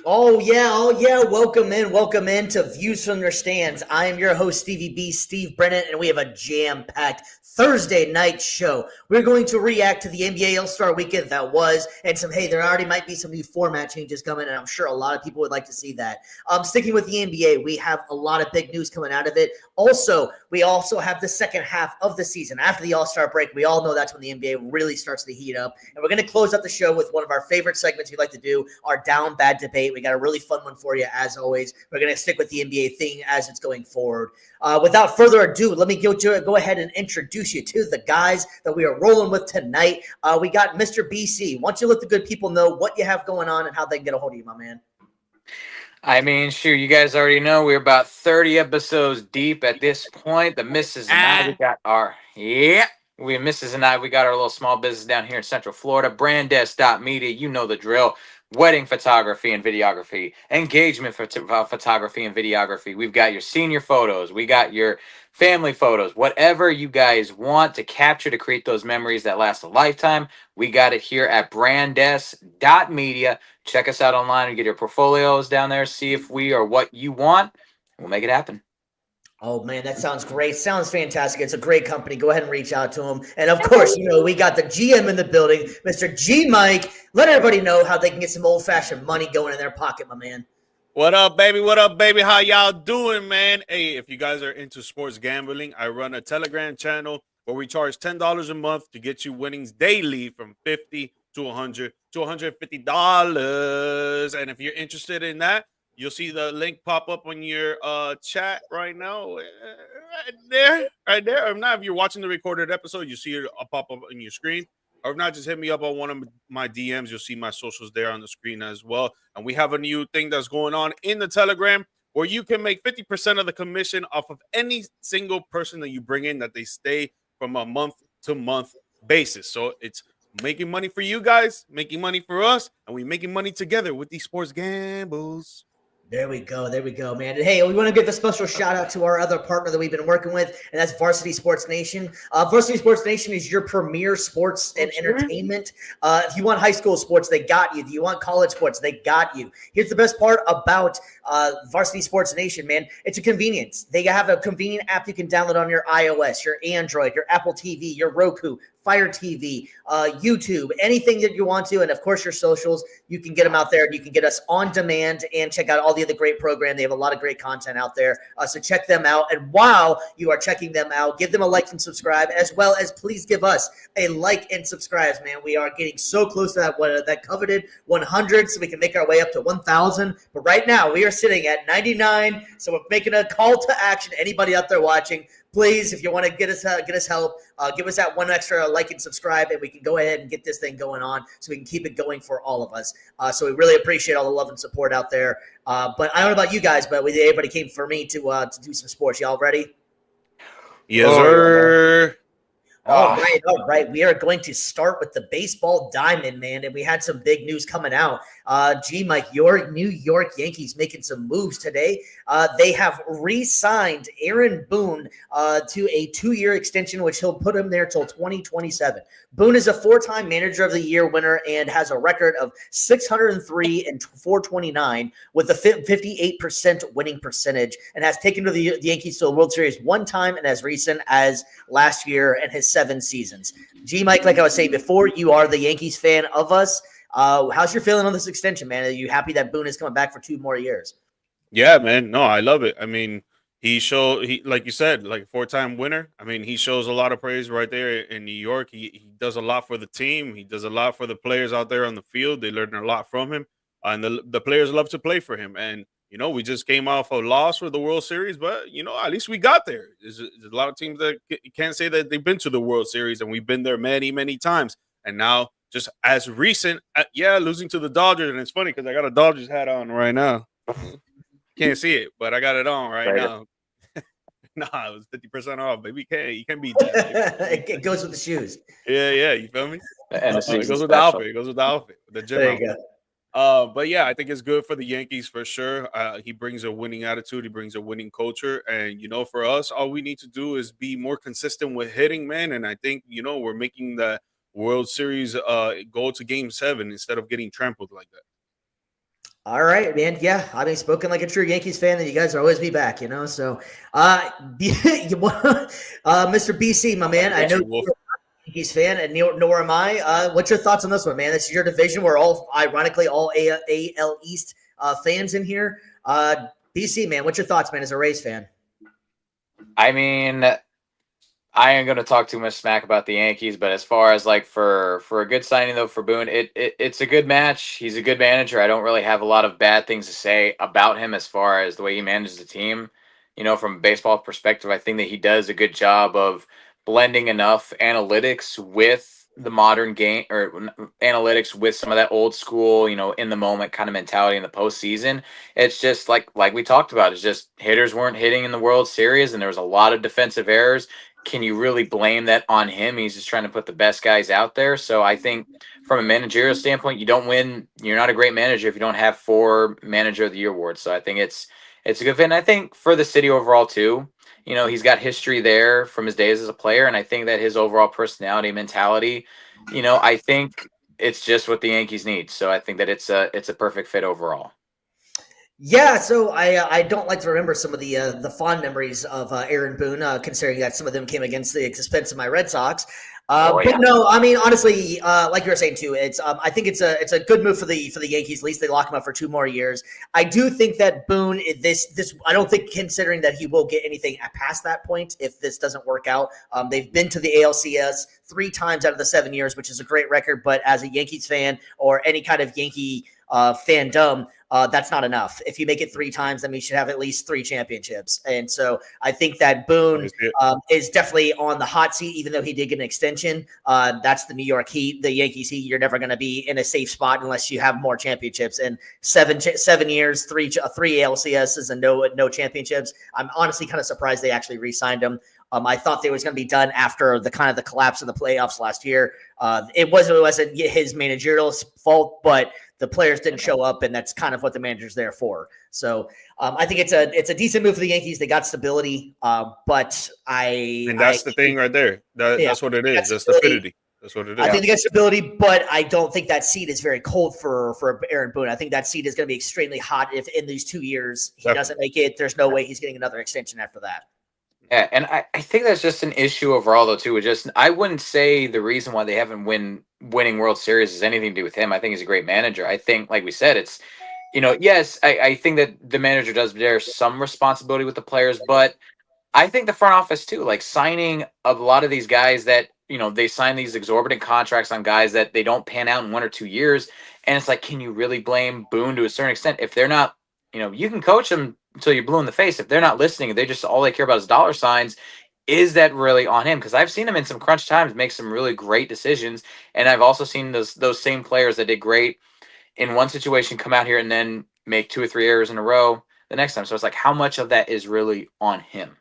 Oh yeah, welcome in to Views from Their Stands. I am your host, Stevie B, Steve Brennan, and we have a jam-packed Thursday night show. We're going to react to the NBA All-Star Weekend that was, and there already might be some new format changes coming, and I'm sure a lot of people would like to see that. Sticking with the NBA, we have a lot of big news coming out of it. Also, we also have the second half of the season. After the All-Star break, we all know that's when the NBA really starts to heat up, and we're going to close out the show with one of our favorite segments we like to do, our Downbad Debate. We got a really fun one for you, as always. We're going to stick with the NBA thing as it's going forward. Without further ado, let me go ahead and introduce you to the guys that we are rolling with tonight. We got Mr. BC. Why don't you let the good people know what you have going on and how they can get a hold of you, my man? I mean, sure, you guys already know we're about 30 episodes deep at this point. The missus and I, we got our little small business down here in Central Florida, Brandes.media. You know the drill. Wedding photography and videography, engagement photography and videography. We've got your senior photos. We got your family photos. Whatever you guys want to capture to create those memories that last a lifetime, we got it here at Brandes.media. Check us out online and get your portfolios down there. See if we are what you want. We'll make it happen. Oh, man, that sounds great. Sounds fantastic. It's a great company. Go ahead and reach out to them. And, of course, we got the GM in the building, Mr. G. Mike. Let everybody know how they can get some old-fashioned money going in their pocket, my man. What up, baby? What up, baby? How y'all doing, man? Hey, if you guys are into sports gambling, I run a Telegram channel where we charge $10 a month to get you winnings daily from $50 to $100 to $150. And if you're interested in that, you'll see the link pop up on your chat right now, right there. If not, if you're watching the recorded episode, you see it pop up on your screen. Or if not, just hit me up on one of my DMs. You'll see my socials there on the screen as well. And we have a new thing that's going on in the Telegram where you can make 50% of the commission off of any single person that you bring in that they stay from a month-to-month basis. So it's making money for you guys, making money for us, and we making money together with these sports gambles. There we go, man. And hey, we want to give a special shout out to our other partner that we've been working with, and that's Varsity Sports Nation. Varsity Sports Nation is your premier sports and entertainment. If you want high school sports, they got you. If you want college sports, they got you. Here's the best part about Varsity Sports Nation, man. It's a convenience. They have a convenient app you can download on your iOS, your Android, your Apple TV, your Roku, Fire TV, YouTube, anything that you want to, and of course your socials. You can get them out there. You can get us on demand and check out all the other great program. They have a lot of great content out there, so check them out. And while you are checking them out, give them a like and subscribe, as well as please give us a like and subscribe, man. We are getting so close to that coveted 100, so we can make our way up to 1,000. But right now we are sitting at 99, so we're making a call to action. Anybody out there watching, please, if you want to get us help, give us that one extra like and subscribe, and we can go ahead and get this thing going on so we can keep it going for all of us. So we really appreciate all the love and support out there. But I don't know about you guys, but everybody came for me to do some sports. Y'all ready? Yes, sir. All right. We are going to start with the baseball diamond, man, and we had some big news coming out. G. Mike, your New York Yankees making some moves today. They have re-signed Aaron Boone to a 2-year extension, which he'll put him there till 2027. Boone is a 4-time Manager of the Year winner and has a record of 603 and 429 with a 58% winning percentage, and has taken the Yankees to the World Series one time and as recent as last year and his 7 seasons. G. Mike, like I was saying before, you are the Yankees fan of us. How's your feeling on this extension, man? Are you happy that Boone is coming back for 2 more years? Yeah, man. No, I love it. I mean, he like you said, like 4-time winner. I mean, he shows a lot of praise right there in New York. He does a lot for the team. He does a lot for the players out there on the field. They learn a lot from him, and the players love to play for him. And we just came off a loss for the World Series, but at least we got there. There's a lot of teams that can't say that they've been to the World Series, and we've been there many, many times. And now, just as recent, losing to the Dodgers, and it's funny because I got a Dodgers hat on right now. Can't see it, but I got it on right now. Nah, it was 50% off, baby. You can't beat that. Baby. It goes with the shoes. Yeah, you feel me? And It goes with the outfit. It goes with the outfit, the gym There outfit. you go. But yeah, I think it's good for the Yankees for sure. He brings a winning attitude. He brings a winning culture. And, for us, all we need to do is be more consistent with hitting, man. And I think, we're making the World Series go to Game 7 instead of getting trampled like that. All right, man. Yeah, I mean, spoken like a true Yankees fan, then you guys will always be back, So, Mr. BC, my man, I know you're a Yankees fan, and nor am I. What's your thoughts on this one, man? This is your division. We're all, ironically, all AL East fans in here. BC, man, what's your thoughts, man, as a Rays fan? I mean, I ain't going to talk too much smack about the Yankees, but as far as like for a good signing though for Boone, it's a good match. He's a good manager. I don't really have a lot of bad things to say about him as far as the way he manages the team. From a baseball perspective, I think that he does a good job of blending enough analytics with the modern game, or analytics with some of that old school, in the moment kind of mentality in the postseason. It's just like we talked about. It's just hitters weren't hitting in the World Series, and there was a lot of defensive errors. Can you really blame that on him? He's just trying to put the best guys out there. So I think from a managerial standpoint, you don't win. You're not a great manager if you don't have 4 Manager of the Year awards. So I think it's a good fit. And I think for the city overall too, he's got history there from his days as a player. And I think that his overall personality, mentality, I think it's just what the Yankees need. So I think that it's a perfect fit overall. Yeah, so I don't like to remember some of the fond memories of Aaron Boone, considering that some of them came against the expense of my Red Sox. But no, I mean honestly, like you were saying too, it's I think it's a good move for the Yankees. At least they lock him up for 2 more years. I do think that Boone, this I don't think, considering that he will get anything past that point if this doesn't work out. They've been to the ALCS 3 times out of the 7 years, which is a great record. But as a Yankees fan or any kind of Yankee fandom, that's not enough. If you make it 3 times, then we should have at least 3 championships. And so I think that Boone is definitely on the hot seat, even though he did get an extension. That's the New York Heat, the Yankees Heat. You're never going to be in a safe spot unless you have more championships. And 7 years, 3 ALCSs and no championships. I'm honestly kind of surprised they actually re-signed him. I thought they was going to be done after the collapse of the playoffs last year. It wasn't his managerial fault, but the players didn't show up, and that's kind of what the manager's there for. So I think it's a decent move for the Yankees. They got stability, but that's the thing right there. That's what it is. The stability. That's what it is. I think they got stability, but I don't think that seat is very cold for Aaron Boone. I think that seat is going to be extremely hot if in these 2 years he doesn't make it. There's no way he's getting another extension after that. Yeah, and I think that's just an issue overall, though, too. I wouldn't say the reason why they haven't winning World Series has anything to do with him. I think he's a great manager. I think, like we said, it's, yes, I think that the manager does bear some responsibility with the players, but I think the front office, too, like signing a lot of these guys that, they sign these exorbitant contracts on guys that they don't pan out in 1 or 2 years. And it's like, can you really blame Boone to a certain extent if they're not, you can coach them until you're blue in the face. If they're not listening, they just all they care about is dollar signs. Is that really on him? Because I've seen him in some crunch times make some really great decisions, and I've also seen those same players that did great in one situation come out here and then make 2 or 3 errors in a row the next time. So it's like, how much of that is really on him?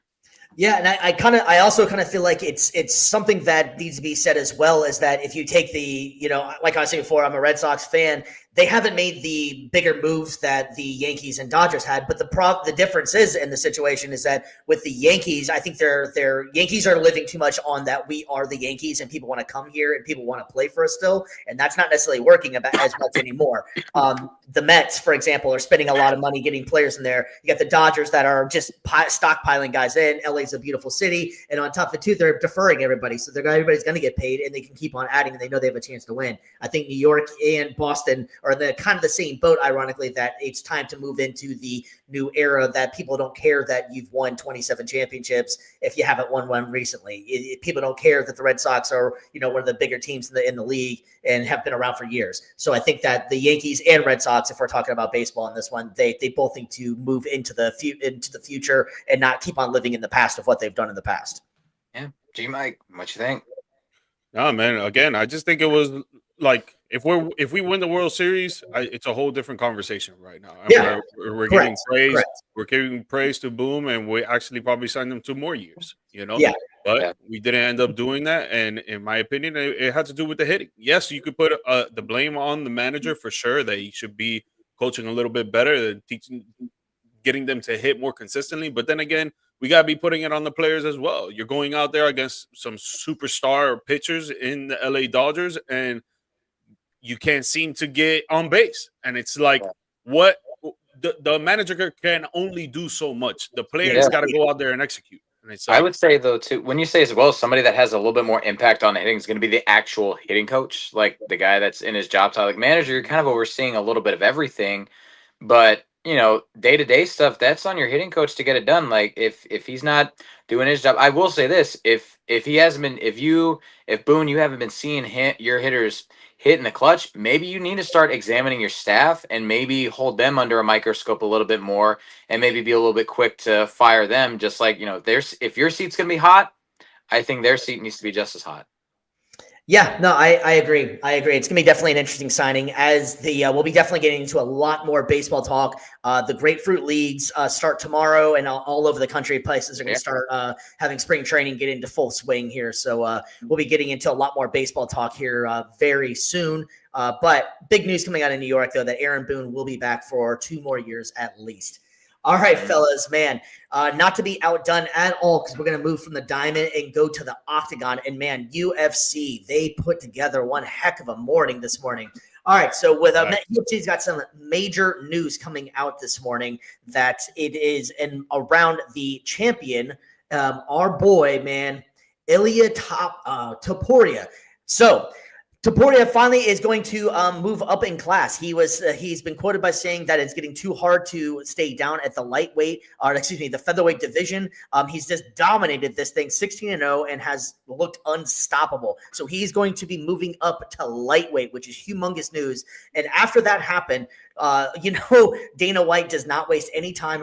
Yeah, and I also kind of feel like it's something that needs to be said as well, is that if you take the, like I was saying before, I'm a Red Sox fan. They haven't made the bigger moves that the Yankees and Dodgers had, but the difference is in the situation is that with the Yankees, I think their Yankees are living too much on that we are the Yankees and people want to come here and people want to play for us still, and that's not necessarily working as much anymore. The Mets, for example, are spending a lot of money getting players in there. You got the Dodgers that are just stockpiling guys in. LA's a beautiful city, and on top of it too, they're deferring everybody, so everybody's going to get paid, and they can keep on adding, and they know they have a chance to win. I think New York and Boston are the kind of the same boat, ironically, that it's time to move into the new era that people don't care that you've won 27 championships if you haven't won one recently. People don't care that the Red Sox are, one of the bigger teams in the league and have been around for years. So I think that the Yankees and Red Sox, if we're talking about baseball in this one, they both need to move into the future and not keep on living in the past of what they've done in the past. Yeah. G Mike, what you think? No, man. Again, I just think it was like if we win the World Series, it's a whole different conversation right now. And Yeah. we're Correct. giving praise. Correct. We're giving praise to Boom, and we actually probably signed them 2 more years. You know, Yeah. but we didn't end up doing that. And in my opinion, it had to do with the hitting. Yes, you could put the blame on the manager for sure that he should be coaching a little bit better, and getting them to hit more consistently. But then again, we got to be putting it on the players as well. You're going out there against some superstar pitchers in the LA Dodgers, and you can't seem to get on base. And it's like, what the manager can only do so much. The players got to go out there and execute. And it's like, I would say, though, too, when you say as well, somebody that has a little bit more impact on the hitting is going to be the actual hitting coach, like the guy that's in his job title. Like manager, you're kind of overseeing a little bit of everything. But, you know, day-to-day stuff, that's on your hitting coach to get it done. Like if he's not doing his job, I will say this, if he hasn't been, if Boone, you haven't been seeing your hitters hit in the clutch, maybe you need to start examining your staff and maybe hold them under a microscope a little bit more and maybe be a little bit quick to fire them. Just like, you know, if your seat's going to be hot, I think their seat needs to be just as hot. Yeah, no, I agree. I agree. It's going to be definitely an interesting signing as we'll be definitely getting into a lot more baseball talk. The Grapefruit Leagues start tomorrow, and all over the country, places are going to start having spring training get into full swing here. So we'll be getting into a lot more baseball talk here very soon. But big news coming out of New York, though, that Aaron Boone will be back for 2 more years at least. All right, fellas, man, not to be outdone at all because we're going to move from the diamond and go to the octagon. And, man, UFC, they put together one heck of a morning this morning. All right, so with UFC's got some major news coming out this morning that it is around the champion, our boy, man, Ilia Topuria. So Topuria finally is going to move up in class. He's been quoted by saying that it's getting too hard to stay down at the the featherweight division. He's just dominated this thing 16-0 and has looked unstoppable. So he's going to be moving up to lightweight, which is humongous news. And after that happened, Dana White does not waste any time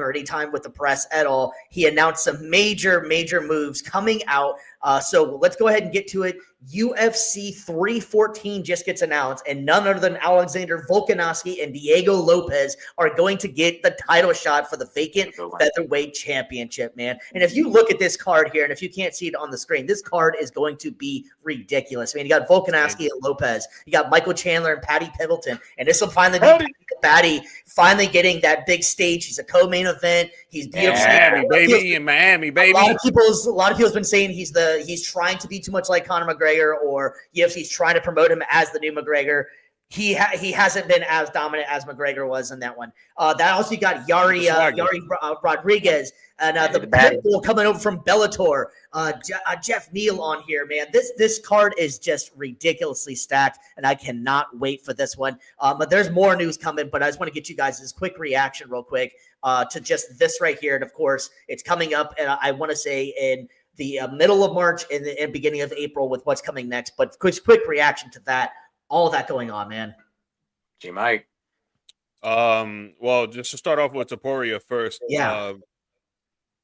with the press at all. He announced some major moves coming out. So let's go ahead and get to it. UFC 314 just gets announced, and none other than Alexander Volkanovski and Diego Lopez are going to get the title shot for the vacant featherweight championship, man. And if you look at this card here, and if you can't see it on the screen, this card is going to be ridiculous. I mean, you got Volkanovski and Lopez, you got Michael Chandler and Patty Pimblton, and this will finally be Patty finally getting that big stage. He's a co-main event. He's UFC in Miami, baby. A lot of people's been saying he's trying to be too much like Conor McGregor, or UFC's trying to promote him as the new McGregor. He hasn't been as dominant as McGregor was in that one. That also got Yari Rodriguez and the Pitbull coming over from Bellator. Jeff Neal on here, man. This card is just ridiculously stacked, and I cannot wait for this one. But there's more news coming, but I just want to get you guys this quick reaction real quick to just this right here. And of course, it's coming up, and I want to say in the middle of March and the beginning of April with what's coming next. But quick reaction to that. All that going on, man. G Mike. Well, just to start off with Topuria first. Yeah.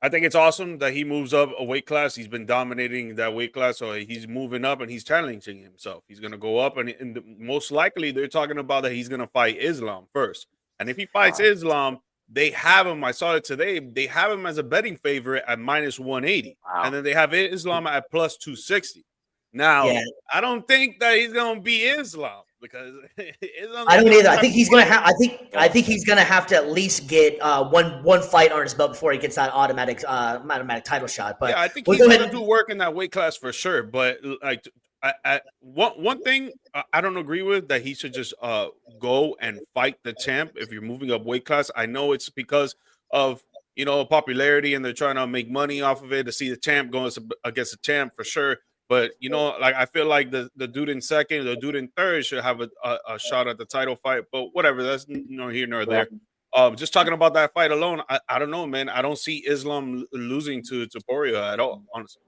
I think it's awesome that he moves up a weight class. He's been dominating that weight class, so he's moving up and he's challenging himself. He's going to go up, and most likely they're talking about that he's going to fight Islam first. And if he fights Islam, they have him. I saw it today. They have him as a betting favorite at -180, and then they have Islam at +260. Now, I don't think that he's gonna be Islam because I don't either. I think he's gonna have. I think he's gonna have to at least get one fight on his belt before he gets that automatic title shot. But yeah, I think he's gonna do work in that weight class for sure. But like, one thing I don't agree with that he should just go and fight the champ if you're moving up weight class. I know it's because of popularity and they're trying to make money off of it to see the champ going against the champ for sure. But, like I feel like the dude in second, the dude in third should have a shot at the title fight. But whatever, that's neither here nor there. Just talking about that fight alone, I don't know, man. I don't see Islam losing to Topuria at all, honestly.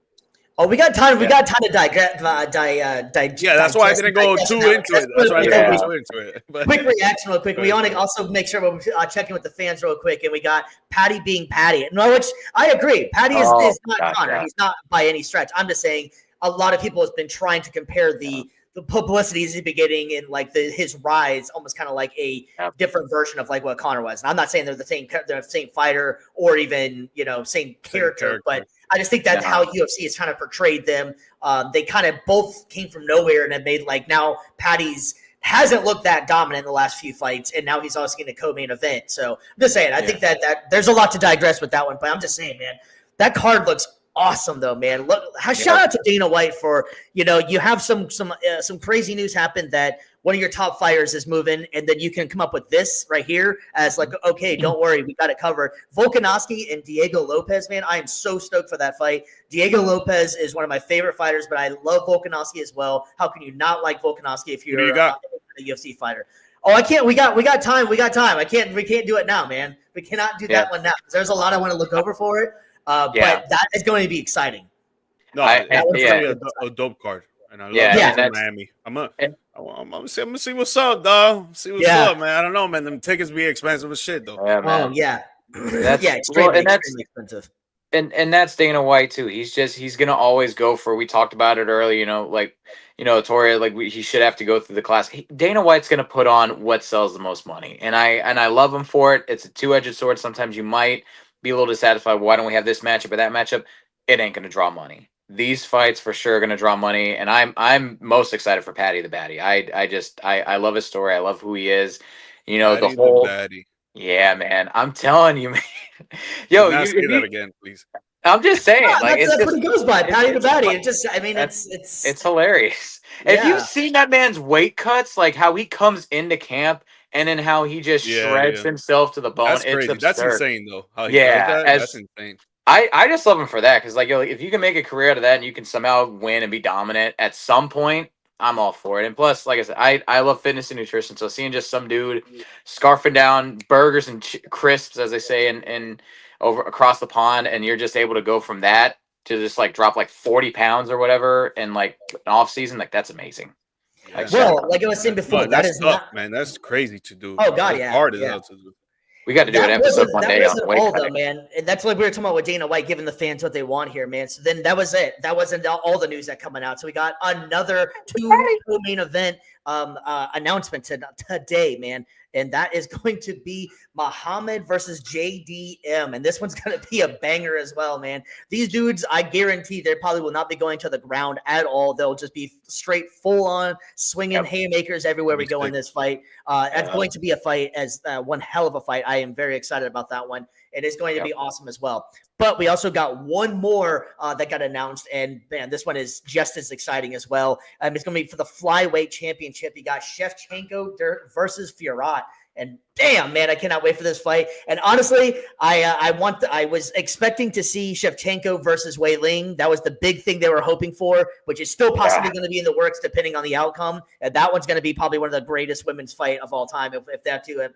Oh, we got time. We got time to digest. Yeah, that's why I didn't go too into it. That's why I didn't go too into it. But quick reaction, real quick. We want to also make sure we're checking with the fans real quick. And we got Patty being Patty. No, which I agree. Patty is not Conor. He's not by any stretch. I'm just saying a lot of people have been trying to compare the the publicity is beginning in like his rise, almost kind of like a different version of like what Conor was. And I'm not saying they're the same fighter or even same character, but I just think that's how UFC is trying to portray them. They kind of both came from nowhere and have made like now Patty's hasn't looked that dominant in the last few fights, and now he's also getting a co-main event. So I'm just saying, I think that there's a lot to digress with that one, but I'm just saying, man, that card looks awesome though, man. Look, shout out to Dana White for you have some crazy news happen that one of your top fighters is moving, and then you can come up with this right here as like, okay, don't worry, we got it covered. Volkanovski and Diego Lopez, man, I am so stoked for that fight. Diego Lopez is one of my favorite fighters, but I love Volkanovski as well. How can you not like Volkanovski if you're a UFC fighter? Oh, I can't. We got time. We got time. We can't do it now, man. We cannot do that one now because there's a lot I want to look over for it. But that is going to be exciting. No, that was really a dope card. And I love it Miami. I'm gonna see what's up, dog. See what's up, man. I don't know, man. Them tickets be expensive as shit, though. Yeah, man. Oh yeah, extremely expensive. And that's Dana White too. He's gonna always go for. We talked about it earlier. Toria, he should have to go through the class. Dana White's gonna put on what sells the most money, and I love him for it. It's a two-edged sword. Sometimes you might be a little dissatisfied. Why don't we have this matchup or that matchup? It ain't gonna draw money. These fights for sure are going to draw money, and I'm most excited for Patty the Batty. I love his story. I love who he is. Patty the whole Batty. Yeah, man. I'm telling you, man. Yo, you say that again, please. I'm just saying, that's what he goes by, Patty the Batty. It's hilarious. Yeah. If you've seen that man's weight cuts, like how he comes into camp and then how he just shreds himself to the bone, that's it's crazy. absurd. That's insane, though. That's insane. I just love him for that because, if you can make a career out of that and you can somehow win and be dominant at some point, I'm all for it. And plus, like I said, I love fitness and nutrition. So seeing just some dude scarfing down burgers and crisps, as they say, and over across the pond, and you're just able to go from that to just drop 40 pounds or whatever in an off season, that's amazing. Well, like I was saying before, that is tough, man. That's crazy to do. Oh God, yeah. Hard as hell to do. We got to do an episode one day on the weight cutting. Though, man. And that's what we were talking about with Dana White, giving the fans what they want here, man. So then that was it. That wasn't all the news that coming out. So we got another two main event announcement today, man. And that is going to be Muhammad versus JDM. And this one's going to be a banger as well, man. These dudes, I guarantee they probably will not be going to the ground at all. They'll just be straight full on swinging haymakers everywhere we go in this fight. That's going to be a fight as one hell of a fight. I am very excited about that one. It is going to be awesome as well. But we also got one more that got announced, and man, this one is just as exciting as well. It's going to be for the flyweight championship. You got Shevchenko versus Fiorot, and damn, man, I cannot wait for this fight. And honestly, I was expecting to see Shevchenko versus Wei Ling. That was the big thing they were hoping for, which is still possibly going to be in the works depending on the outcome. And that one's going to be probably one of the greatest women's fight of all time if that two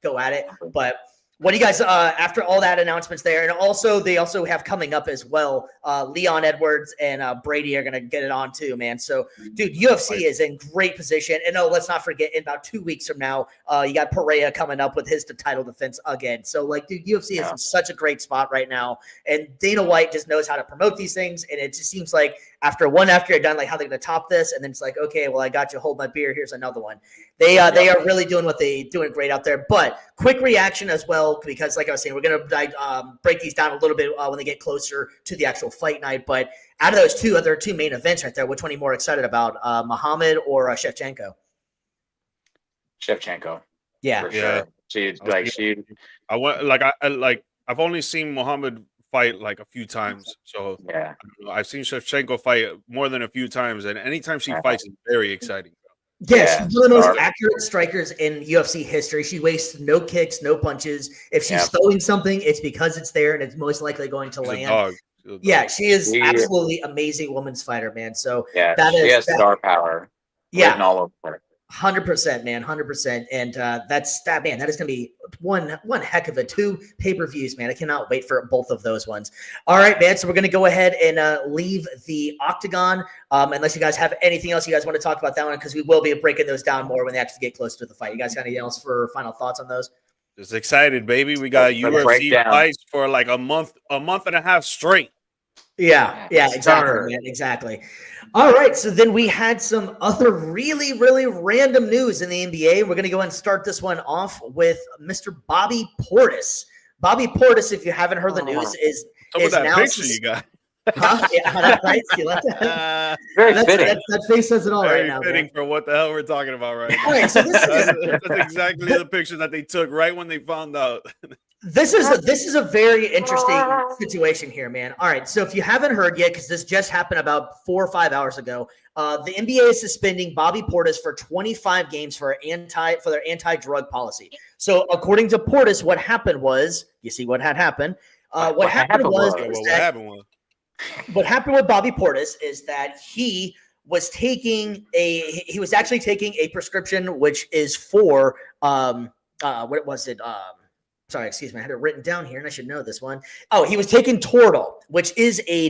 go at it. But what do you guys, after all that announcements there, and also they also have coming up as well, Leon Edwards and Brady are going to get it on too, man. So, dude, UFC is in great position. And let's not forget, in about 2 weeks from now, you got Pereira coming up with his title defense again. So, dude, UFC is in such a great spot right now. And Dana White just knows how to promote these things. And it just seems like after you're done, how they're going to top this. And then it's like, okay, well, I got you. Hold my beer. Here's another one. They are really doing doing great out there. But quick reaction as well, because like I was saying, we're going to break these down a little bit when they get closer to the actual fight night. But out of those two main events right there, which one are you more excited about, Muhammad or Shevchenko? Shevchenko. Yeah. For sure. I've only seen Muhammad fight a few times. So I've seen Shevchenko fight more than a few times. And anytime she fights, it's very exciting. Yeah, she's one of the most accurate strikers in UFC history. She wastes no kicks, no punches. If she's throwing something, it's because it's there and it's most likely going to land. Yeah, she is absolutely amazing women's fighter, man. So she has star power. Yeah, all over her. 100%, man, 100%. And that is going to be one heck of a 2 pay-per-views, man. I cannot wait for both of those ones. All right, man. So we're going to go ahead and leave the octagon. Unless you guys have anything else you guys want to talk about that one, because we will be breaking those down more when they actually get close to the fight. You guys got anything else for final thoughts on those? Just excited, baby. We got UFC fights for a month and a half straight. Yeah, exactly, man, exactly. All right, so then we had some other really, really random news in the NBA. We're going to go and start this one off with Mr. Bobby Portis. Bobby Portis, if you haven't heard the news, is that now picture you got. Huh? Yeah, right. You like that? Very fitting. That face says it all Very right now. Fitting for what the hell we're talking about right now. All right, so that's exactly the picture that they took right when they found out. This is a very interesting situation here, man. All right, so if you haven't heard yet, because this just happened about 4 or 5 hours ago, the NBA is suspending Bobby Portis for 25 games for their anti-drug policy. So according to Portis, what happened was, you see what had happened. What happened with Bobby Portis is that he was actually taking a prescription which is for what was it? Sorry, excuse me. I had it written down here, and I should know this one. Oh, he was taking Toradol, which is a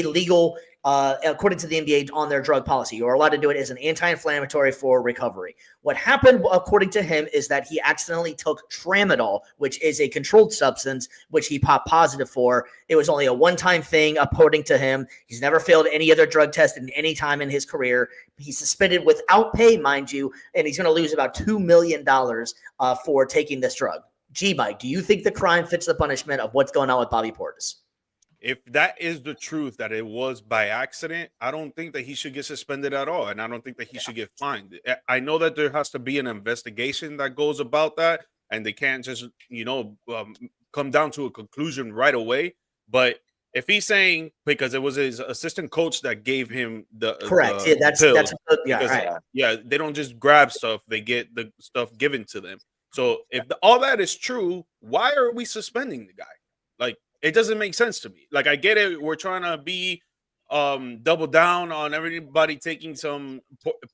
legal, according to the NBA, on their drug policy. You are allowed to do it as an anti-inflammatory for recovery. What happened, according to him, is that he accidentally took Tramadol, which is a controlled substance, which he popped positive for. It was only a one-time thing, according to him. He's never failed any other drug test in any time in his career. He's suspended without pay, mind you, and he's going to lose about $2 million for taking this drug. G-Mike, do you think the crime fits the punishment of what's going on with Bobby Portis? If that is the truth, that it was by accident, I don't think that he should get suspended at all. And I don't think that he should get fined. I know that there has to be an investigation that goes about that, and they can't just, come down to a conclusion right away. But if he's saying, because it was his assistant coach that gave him the correct, they don't just grab stuff; they get the stuff given to them. So if all that is true, why are we suspending the guy? Like, it doesn't make sense to me. Like, I get it. We're trying to be double down on everybody taking some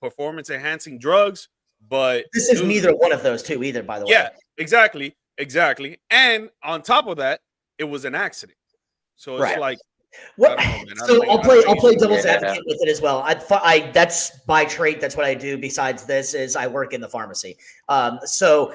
performance enhancing drugs, but this is neither one of those two either, by the way. Yeah, exactly. And on top of that, it was an accident. So it's like, what? I'll play devil's advocate with it as well. That's my trait. That's what I do. Besides this, is I work in the pharmacy. So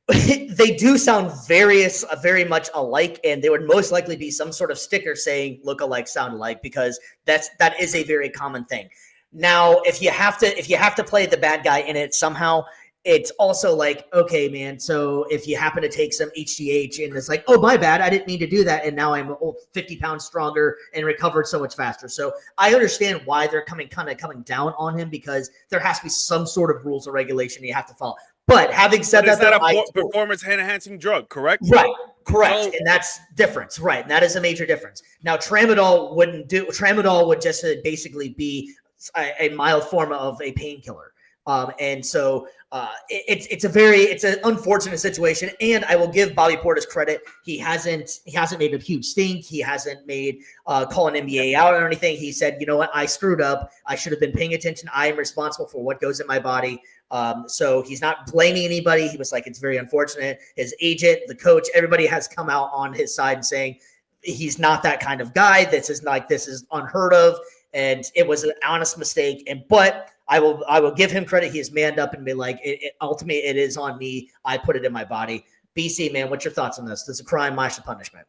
they do sound very much alike, and there would most likely be some sort of sticker saying "look alike, sound alike," because that is a very common thing. Now, if you have to play the bad guy in it somehow, it's also like, okay, man, so if you happen to take some HGH and it's like, oh, my bad, I didn't mean to do that, and now I'm 50 pounds stronger and recovered so much faster. So I understand why they're coming down on him, because there has to be some sort of rules or regulation you have to follow. But having said that, a performance enhancing drug, correct? Right, correct, and that's difference, right? And that is a major difference. Now, Tramadol wouldn't do. Tramadol would just basically be a mild form of a painkiller. And so it's an unfortunate situation. And I will give Bobby Portis credit. He hasn't made a huge stink. He hasn't made calling NBA out or anything. He said, you know what, I screwed up. I should have been paying attention. I am responsible for what goes in my body. So he's not blaming anybody. He was like, it's very unfortunate. His agent, the coach, everybody has come out on his side and saying he's not that kind of guy. This is unheard of. And it was an honest mistake. But I will give him credit. He has manned up and been like, ultimately, it is on me. I put it in my body. BC, man, what's your thoughts on this? This is a crime, the punishment.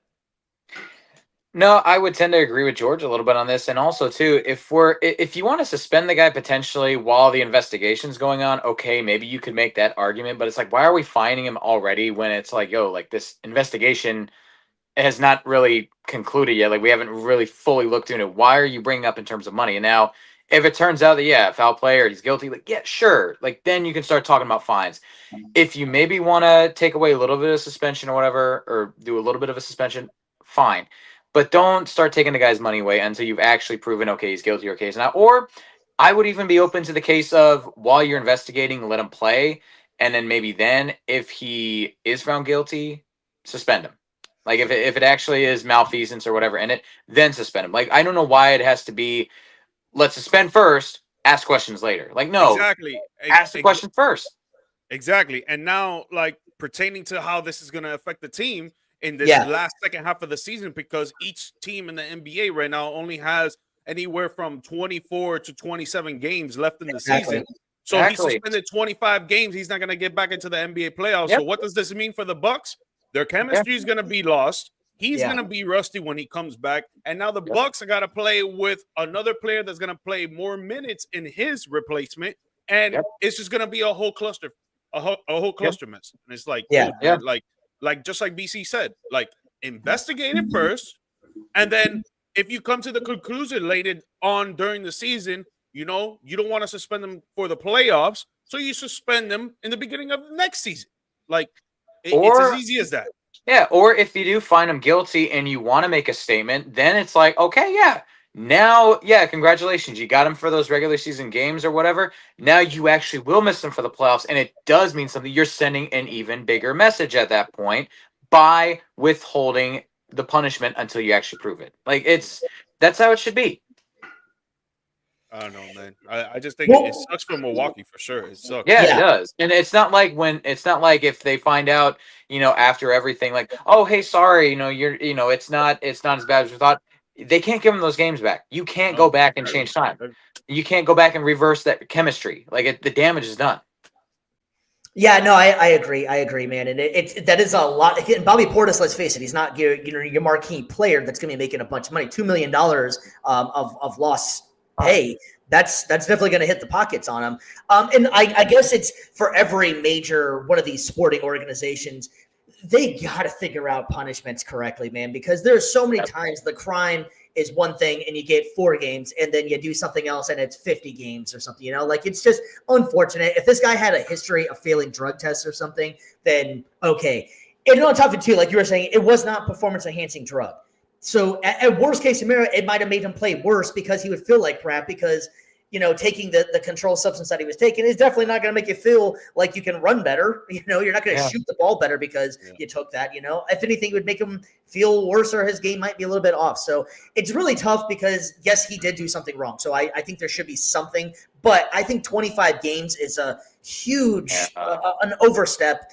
No, I would tend to agree with George a little bit on this. And also, too, if you want to suspend the guy potentially while the investigation's going on, okay, maybe you could make that argument. But it's like, why are we fining him already when it's like, yo, like this investigation has not really concluded yet? Like, we haven't really fully looked into it. Why are you bringing up in terms of money? And now, if it turns out that, foul play or he's guilty, like, yeah, sure. Like, then you can start talking about fines. If you maybe want to take away a little bit of suspension or whatever, or do a little bit of a suspension, fine. But don't start taking the guy's money away until you've actually proven, okay, he's guilty or okay, he's not. Or I would even be open to the case of, while you're investigating, let him play. And then maybe then, if he is found guilty, suspend him. Like, if it actually is malfeasance or whatever in it, then suspend him. Like, I don't know why it has to be, let's suspend first, ask questions later. Like, no, exactly. Ask the question first. Exactly. And now, like, pertaining to how this is going to affect the team in this last second half of the season, because each team in the NBA right now only has anywhere from 24 to 27 games left in the season. So he suspended 25 games. He's not going to get back into the NBA playoffs. Yep. So what does this mean for the Bucks? Their chemistry is going to be lost. He's gonna be rusty when he comes back. And now the Bucks are gotta play with another player that's gonna play more minutes in his replacement, and it's just gonna be a whole cluster, a whole cluster mess. And it's like, dude, man, like just like BC said, like investigate it first, and then if you come to the conclusion later on during the season, you know, you don't want to suspend them for the playoffs, so you suspend them in the beginning of the next season. Like, it's as easy as that. Yeah, or if you do find him guilty and you want to make a statement, then it's like, okay, now, congratulations, you got him for those regular season games or whatever. Now you actually will miss him for the playoffs, and it does mean something. You're sending an even bigger message at that point by withholding the punishment until you actually prove it. Like, that's how it should be. I don't know, man. I just think it sucks for Milwaukee for sure. It sucks. Yeah, it does. And it's not like if they find out, you know, after everything, like, oh, hey, sorry, it's not as bad as we thought. They can't give them those games back. You can't go back and change time. You can't go back and reverse that chemistry. Like, the damage is done. Yeah, no, I agree. I agree, man. And that is a lot. Again, Bobby Portis, let's face it, he's not your marquee player that's going to be making a bunch of money. $2 million of lost pay. That's definitely going to hit the pockets on him. And I guess it's for every major one of these sporting organizations, they got to figure out punishments correctly, man, because there's so many times the crime is one thing and you get 4 games and then you do something else and it's 50 games or something, like it's just unfortunate. If this guy had a history of failing drug tests or something, then okay. And on top of it too, like you were saying, it was not performance enhancing drug. So at worst case scenario, it might have made him play worse because he would feel like crap because, taking the controlled substance that he was taking is definitely not going to make you feel like you can run better. You're not going to shoot the ball better because you took that, If anything, it would make him feel worse or his game might be a little bit off. So it's really tough because, yes, he did do something wrong. So I think there should be something. But I think 25 games is a huge an overstep.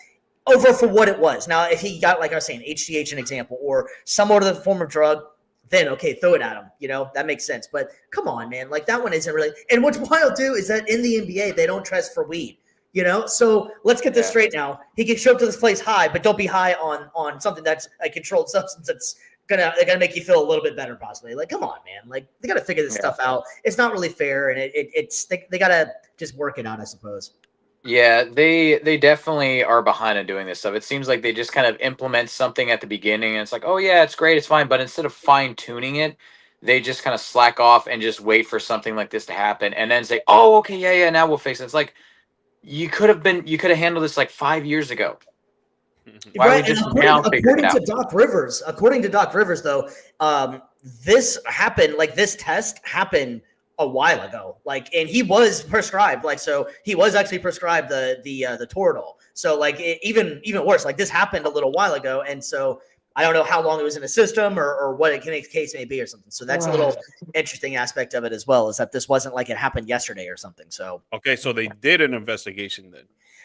Over for what it was. Now, if he got, like I was saying, HGH an example, or some other form of drug, then okay, throw it at him. That makes sense. But come on, man, like that one isn't really. And what's wild too is that in the NBA they don't test for weed. So let's get this straight now. He can show up to this place high, but don't be high on something that's a controlled substance that's gonna make you feel a little bit better, possibly. Like, come on, man. Like they gotta figure this stuff out. It's not really fair, and they gotta just work it out, I suppose. Yeah, they definitely are behind on doing this stuff. It seems like they just kind of implement something at the beginning and it's like, oh yeah, it's great, it's fine. But instead of fine tuning it, they just kind of slack off and just wait for something like this to happen and then say, oh, okay, yeah, now we'll fix it. It's like you could have handled this like 5 years ago. Why would just now figure it out? According to Doc Rivers, though, this happened, like this test happened a while ago, and he was prescribed, so he was actually prescribed the Toradol. So even worse, this happened a little while ago, and so I don't know how long it was in the system or what the case may be or something. So that's a little interesting aspect of it as well, is that this wasn't like it happened yesterday or something. So okay, so they did an investigation then.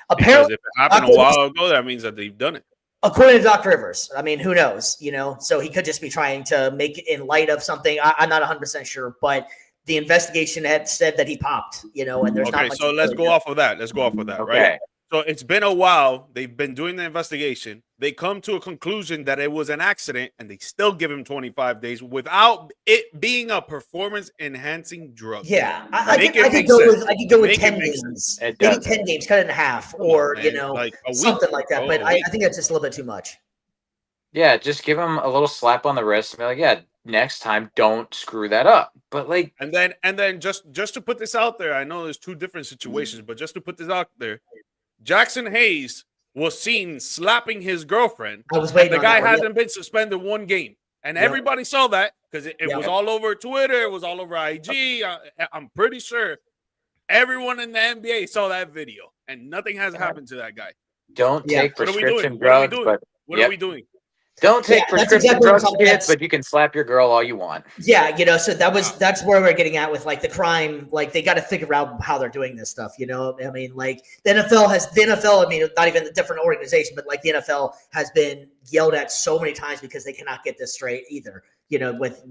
Apparently, because if it happened a while ago, that means that they've done it. According to Doc Rivers, I mean, who knows? So he could just be trying to make it in light of something. I'm not 100% sure, but the investigation had said that he popped, and there's not much. So let's go off of that. Right? So it's been a while. They've been doing the investigation. They come to a conclusion that it was an accident, and they still give him 25 days without it being a performance-enhancing drug. Yeah, I could go with 10 games. Maybe 10 games, cut it in half, or like something like that. But I think that's just a little bit too much. Yeah, just give him a little slap on the wrist and be like, yeah, next time don't screw that up. But and then just to put this out there, I know there's 2 different situations, but just to put this out there, Jackson Hayes was seen slapping his girlfriend. I was waiting. The guy hasn't been suspended 1 game, and everybody saw that because it was all over Twitter, it was all over IG. I'm pretty sure everyone in the NBA saw that video, and nothing has happened to that guy. Don't take prescription drugs, but what are we doing? Don't take prescription drugs, kids, but you can slap your girl all you want. Yeah, so that's where we're getting at with the crime. They got to figure out how they're doing this stuff. I mean, the NFL. I mean, not even the different organization, but the NFL has been yelled at so many times because they cannot get this straight either. With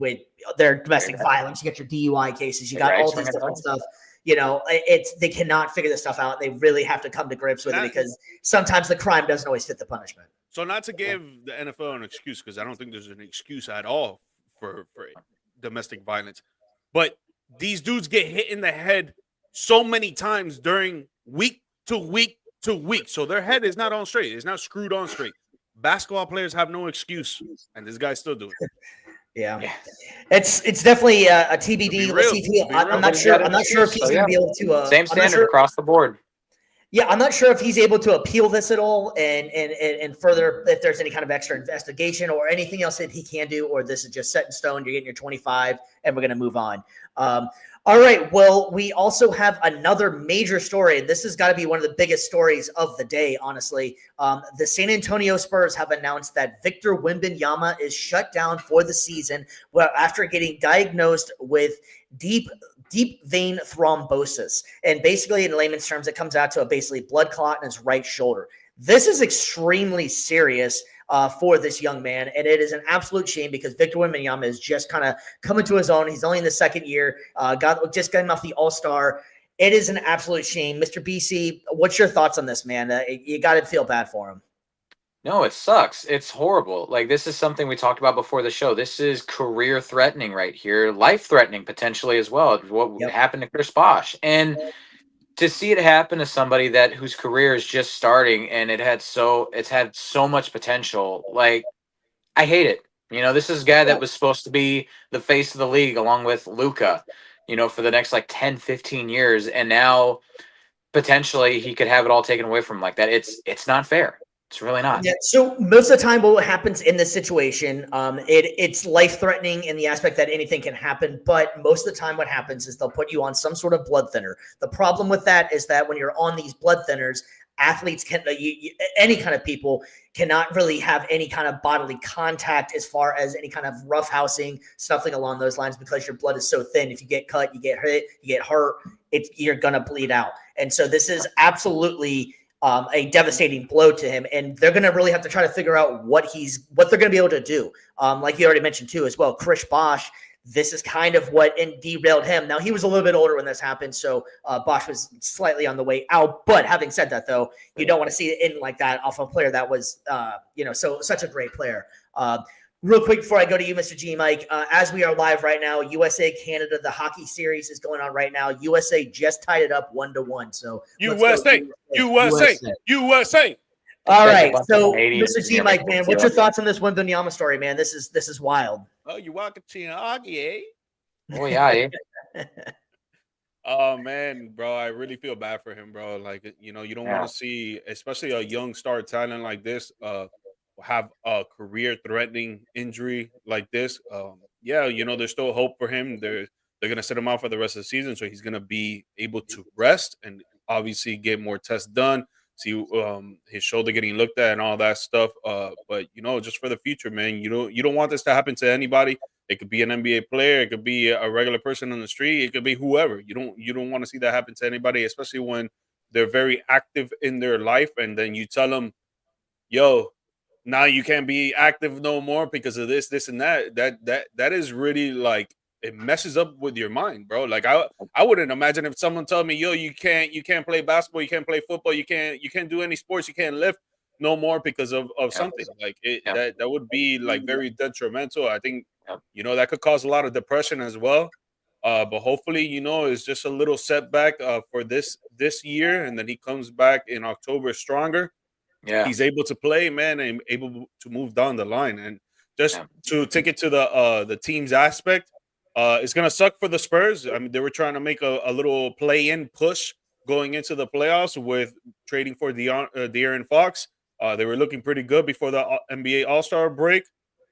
their domestic violence, you got your DUI cases, you got all this different stuff. They cannot figure this stuff out. They really have to come to grips with it because sometimes the crime doesn't always fit the punishment. So not to give the NFL an excuse, because I don't think there's an excuse at all for domestic violence, but these dudes get hit in the head so many times during week to week to week. So their head is not on straight. It's not screwed on straight. Basketball players have no excuse, and this guy's still doing it. Yeah. It's definitely a TBD. Let's see if he, I'm real. not sure. I'm not sure if he's going to be able to. Same standard across the board. Yeah, I'm not sure if he's able to appeal this at all, and further if there's any kind of extra investigation or anything else that he can do, or this is just set in stone. You're getting your 25, and we're going to move on. All right. Well, we also have another major story, and this has got to be one of the biggest stories of the day, honestly. The San Antonio Spurs have announced that Victor Wembanyama is shut down for the season after getting diagnosed with deep vein thrombosis. And basically, in layman's terms, it comes out to a basically blood clot in his right shoulder. This is extremely serious for this young man, and it is an absolute shame because Victor Wembanyama is just kind of coming to his own. He's only in the second year, just getting off the All-Star. It is an absolute shame. Mr. BC, what's your thoughts on this, man? You got to feel bad for him. No, it sucks. It's horrible. Like, this is something we talked about before the show. This is career threatening right here, life threatening potentially as well. What happened to Chris Bosh, and to see it happen to somebody whose career is just starting and it's had so much potential. Like, I hate it. You know, this is a guy that was supposed to be the face of the league along with Luka, you know, for the next like 10, 15 years. And now potentially he could have it all taken away from him like that. It's not fair. It's really not. Yeah. So most of the time, what happens in this situation, it's life-threatening in the aspect that anything can happen. But most of the time, what happens is they'll put you on some sort of blood thinner. The problem with that is that when you're on these blood thinners, athletes any kind of people cannot really have any kind of bodily contact as far as any kind of roughhousing, something along those lines, because your blood is so thin. If you get cut, you get hit, you get hurt, you're gonna bleed out. And so this is absolutely a devastating blow to him, and they're going to really have to try to figure out what they're going to be able to do. Like you already mentioned too, as well, Chris Bosh. This is kind of what derailed him. Now, he was a little bit older when this happened, so Bosh was slightly on the way out. But having said that, though, you don't want to see it in like that off a player that was, such a great player. Real quick before I go to you, Mr. G. Mike, as we are live right now, USA Canada, the hockey series is going on right now. USA just tied it up 1-1. So USA. All right, so Mr. G. Mike, man, what's your thoughts on this Wembanyama story, man? This is wild. Oh, you watching hockey, eh? Oh yeah. Oh man, bro, I really feel bad for him, bro. Like, you know, you don't want to see, especially a young star talent like this, have a career-threatening injury like this. Yeah, you know, there's still hope for him. They're gonna set him out for the rest of the season, so he's gonna be able to rest and obviously get more tests done. See his shoulder getting looked at and all that stuff. But you know, just for the future, man, you don't want this to happen to anybody. It could be an NBA player, it could be a regular person on the street, it could be whoever. You don't want to see that happen to anybody, especially when they're very active in their life, and then you tell them, "Yo, now you can't be active no more because of this, and that." That is really like, it messes up with your mind, bro. Like I wouldn't imagine if someone told me, "Yo, you can't play basketball, you can't play football, you can't do any sports, you can't lift no more because of something." Like that would be like very detrimental. I think you know, that could cause a lot of depression as well. But hopefully, you know, it's just a little setback for this year, and then he comes back in October stronger. Yeah, he's able to play, man, and able to move down the line. And just to take it to the team's aspect, it's gonna suck for the Spurs. I mean, they were trying to make a little play-in push going into the playoffs with trading for De'Aaron Fox. They were looking pretty good before the NBA All-Star break,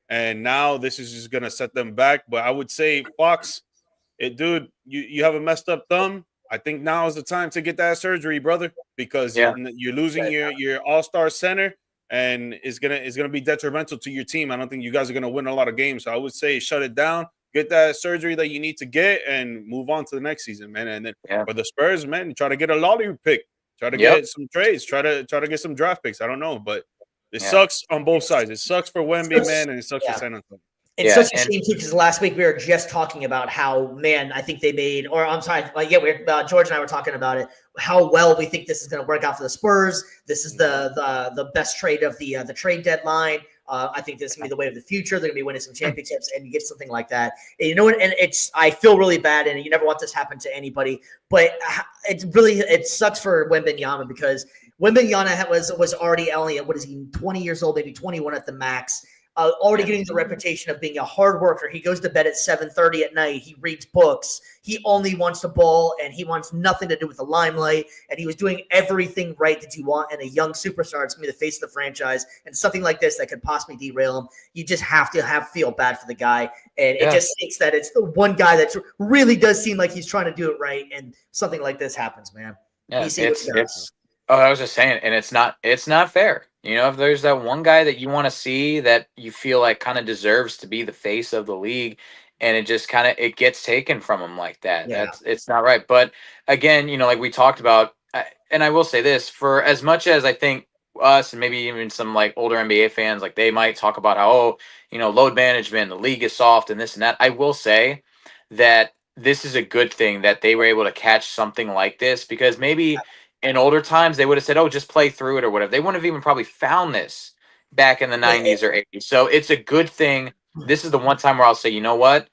and now this is just gonna set them back. But I would say, Fox, dude, you have a messed up thumb. I think now is the time to get that surgery, brother, because you're losing your all-star center, and it's gonna be detrimental to your team. I don't think you guys are gonna win a lot of games. So I would say shut it down, get that surgery that you need to get, and move on to the next season, man. And then for the Spurs, man, try to get a lottery pick, try to get some trades, try to get some draft picks. I don't know, but it sucks on both sides. It sucks for Wemby, man, and it sucks for San Antonio. It's such a shame too, because last week we were just talking about how, man, I think they made, or I'm sorry, George and I were talking about it, how well we think this is going to work out for the Spurs. This is the best trade of the trade deadline. I think this is going to be the way of the future. They're going to be winning some championships, and you get something like that. And you know what? And I feel really bad, and you never want this to happen to anybody, but it sucks for Wembanyama, because Wembanyama was already only, what is he, 20 years old, maybe 21 at the max. Already getting the reputation of being a hard worker. He goes to bed at 7:30 at night. He reads books. He only wants the ball, and he wants nothing to do with the limelight. And he was doing everything right that you want in a young superstar. It's going to be the face of the franchise. And something like this that could possibly derail him, you just have to feel bad for the guy. And it just stinks that it's the one guy that really does seem like he's trying to do it right, and something like this happens, man. Yeah, I was just saying, and it's not fair. You know, if there's that one guy that you want to see that you feel like kind of deserves to be the face of the league, and it just kind of it gets taken from him like that. Yeah. It's not right. But again, you know, like we talked about, and I will say this, for as much as I think us and maybe even some like older NBA fans, like they might talk about how, oh, you know, load management, the league is soft and this and that. I will say that this is a good thing that they were able to catch something like this, because maybe in older times, they would have said, oh, just play through it or whatever. They wouldn't have even probably found this back in the 90s or 80s. So it's a good thing. This is the one time where I'll say, you know what?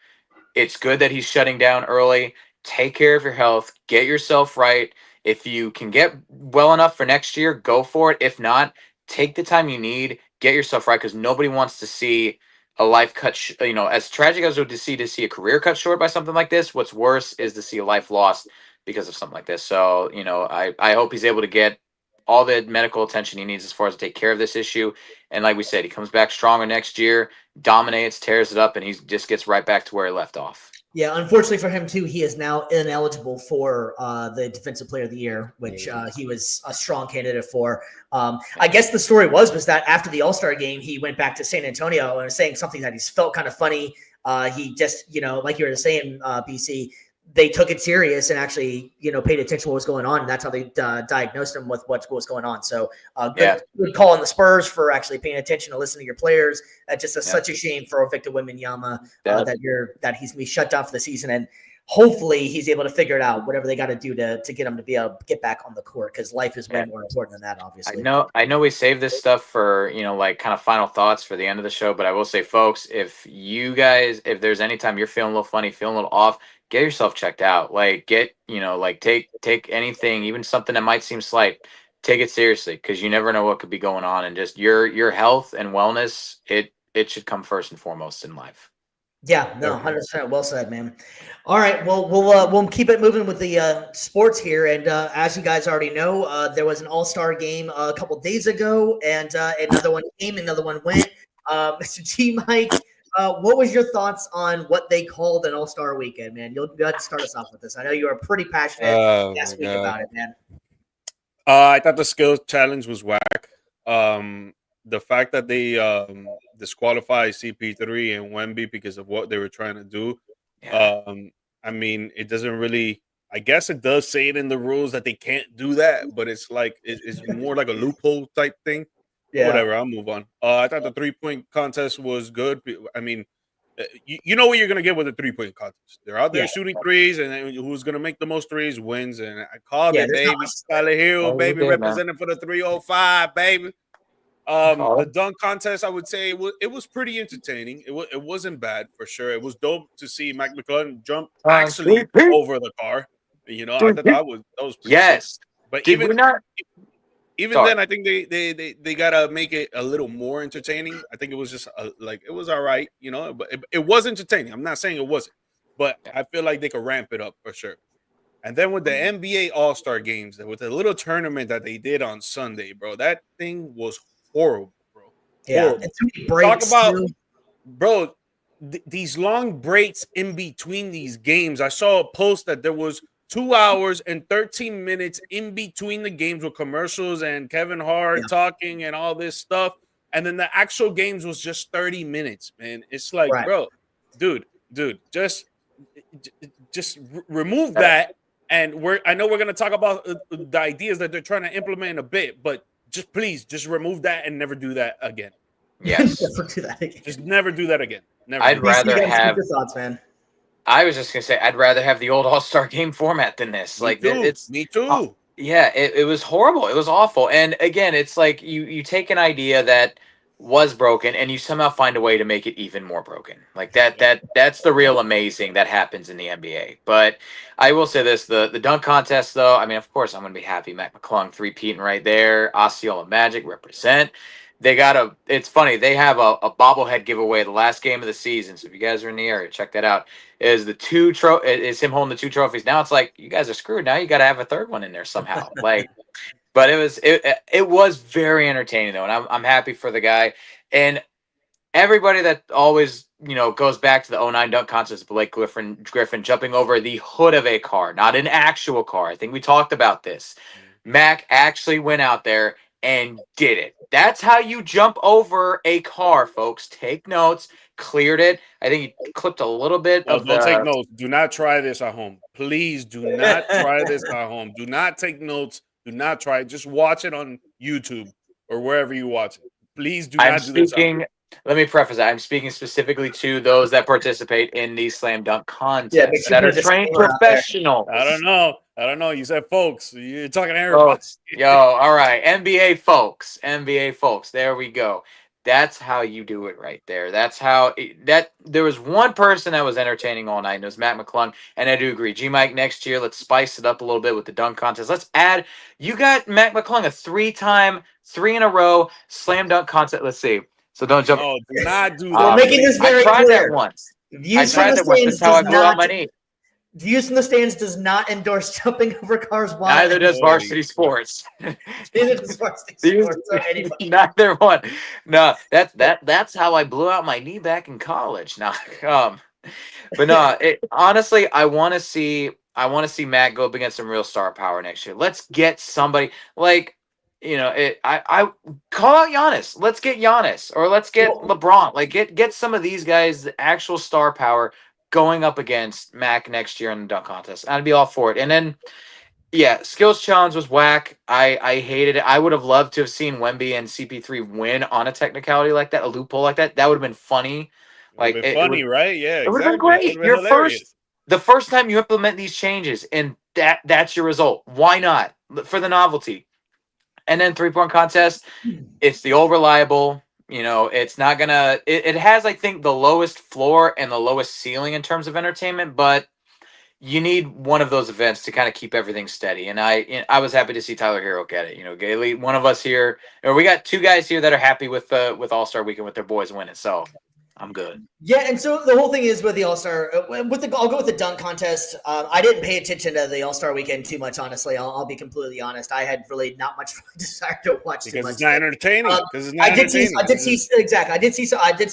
It's good that he's shutting down early. Take care of your health. Get yourself right. If you can get well enough for next year, go for it. If not, take the time you need. Get yourself right, because nobody wants to see a life cut, as tragic as it would to see a career cut short by something like this. What's worse is to see a life lost because of something like this. So, you know, I hope he's able to get all the medical attention he needs as far as to take care of this issue. And like we said, he comes back stronger next year, dominates, tears it up, and he just gets right back to where he left off. Yeah, unfortunately for him, too, he is now ineligible for the Defensive Player of the Year, which he was a strong candidate for. I guess the story was that after the All-Star game, he went back to San Antonio and was saying something that he's felt kind of funny. He just, like you were saying, BC, they took it serious and actually, paid attention to what was going on. And that's how they diagnosed him with what was going on. So good call on the Spurs for actually paying attention to listen to your players. Just such a shame for Victor Wembanyama that he's going to be shut down for the season. And hopefully he's able to figure it out, whatever they got to do to get him to be able to get back on the court, because life is way more important than that, obviously. I know we saved this stuff for, like kind of final thoughts for the end of the show, but I will say, folks, if there's any time you're feeling a little funny, feeling a little off, get yourself checked out. Like take anything, even something that might seem slight, take it seriously, because you never know what could be going on. And just your health and wellness, it should come first and foremost in life. Yeah, no, 100%. Well said, man. All right, well, we'll keep it moving with the sports here. And as you guys already know, there was an All-Star game a couple days ago, and another one came, another one went. Mr. G Mike, what was your thoughts on what they called an All-Star weekend, man? You'll have to start us off with this. I know you were pretty passionate last week about it, man. I thought the skills challenge was whack. The fact that they disqualified CP3 and Wemby because of what they were trying to do. I mean, it doesn't really. I guess it does say it in the rules that they can't do that, but it's like it's more like a loophole type thing. Yeah. Whatever, I'll move on. I thought the 3-point contest was good. I mean, you know what you're gonna get with a 3-point contest. They're out there shooting threes, and then who's gonna make the most threes wins. And I called it, baby. Skyler Hill, baby, representing for the 305, baby. The dunk contest, I would say it was pretty entertaining. It wasn't bad for sure. It was dope to see Mike McClellan jump actually over the car. I thought that was pretty cool. But even then, I think they gotta make it a little more entertaining. I think it was just it was all right, but it was entertaining. I'm not saying it wasn't, but I feel like they could ramp it up for sure. And then with the NBA All-Star games, with the little tournament that they did on Sunday, bro, that thing was horrible, bro. Yeah, talk about, bro, these long breaks in between these games. I saw a post that there was 2 hours and 13 minutes in between the games with commercials and Kevin Hart talking and all this stuff. And then the actual games was just 30 minutes, man. It's like, bro, dude, just remove that. And I know we're going to talk about the ideas that they're trying to implement in a bit, but please remove that and never do that again. Yes. Never do that again. Just never do that again. Never. I'd did. rather have. Your thoughts, man. I was just gonna say I'd rather have the old All-Star game format than this. Me Like too. it's Me too. yeah, it was horrible. It was awful. And again, it's like you take an idea that was broken and you somehow find a way to make it even more broken. Like that's the real amazing that happens in the NBA. But I will say this, the dunk contest though, I mean, of course I'm gonna be happy Mac McClung three-peating right there. Osceola Magic represent. They got it's funny, they have a bobblehead giveaway the last game of the season. So if you guys are in the area, check that out. Is is him holding the two trophies. Now it's like you guys are screwed. Now you got to have a third one in there somehow. Like, but it was very entertaining though, and I'm happy for the guy and everybody that always goes back to the '09 dunk contest. Blake Griffin jumping over the hood of a car, not an actual car. I think we talked about this. Mac actually went out there and did it. That's how you jump over a car, folks. Take notes. Cleared it. I think he clipped a little bit of don't take notes. Do not try this at home. Please do not try this at home. Do not take notes. Do not try it. Just watch it on YouTube or wherever you watch it. Please do not do this. Let me preface that. I'm speaking specifically to those that participate in the slam dunk contest that are trained professionals. I don't know. You said folks. You're talking to everybody. Folks. Yo, all right. NBA folks. There we go. That's how you do it right there. That's how there was one person that was entertaining all night, and it was Matt McClung. And I do agree. G-Mike, next year, let's spice it up a little bit with the dunk contest. Let's add, you got Matt McClung, a 3-in-a-row slam dunk contest. Let's see. So don't jump. Oh, do not do that. We're making this very clear. I tried that once. That's how I blew out my knee. Views from the stands does not endorse jumping over cars. Neither does varsity sports. Neither does varsity sports. Neither one. No, that's how I blew out my knee back in college. Now, but no, honestly, I want to see Matt go up against some real star power next year. Let's get somebody like. I call out Giannis. Let's get Giannis, or let's get LeBron. Like get some of these guys the actual star power going up against Mac next year in the dunk contest. I'd be all for it. And then, yeah, skills challenge was whack. I hated it. I would have loved to have seen Wemby and CP3 win on a technicality like that, a loophole like that. That would have been funny. Like funny, right? Yeah, it would have been great. The first time you implement these changes, and that's your result. Why not? For the novelty. And then 3-point contest, it's the old reliable. It's not gonna. It has, I think, the lowest floor and the lowest ceiling in terms of entertainment, but you need one of those events to kind of keep everything steady. And I was happy to see Tyler Hero get it. Gailey, one of us here, or we got two guys here that are happy with All-Star Weekend with their boys winning. So I'm good. Yeah, and so the whole thing is with the All-Star, I'll go with the dunk contest. I didn't pay attention to the All-Star Weekend too much, honestly. I'll be completely honest. I had really not much desire to watch too much. Because it's not entertaining. I did see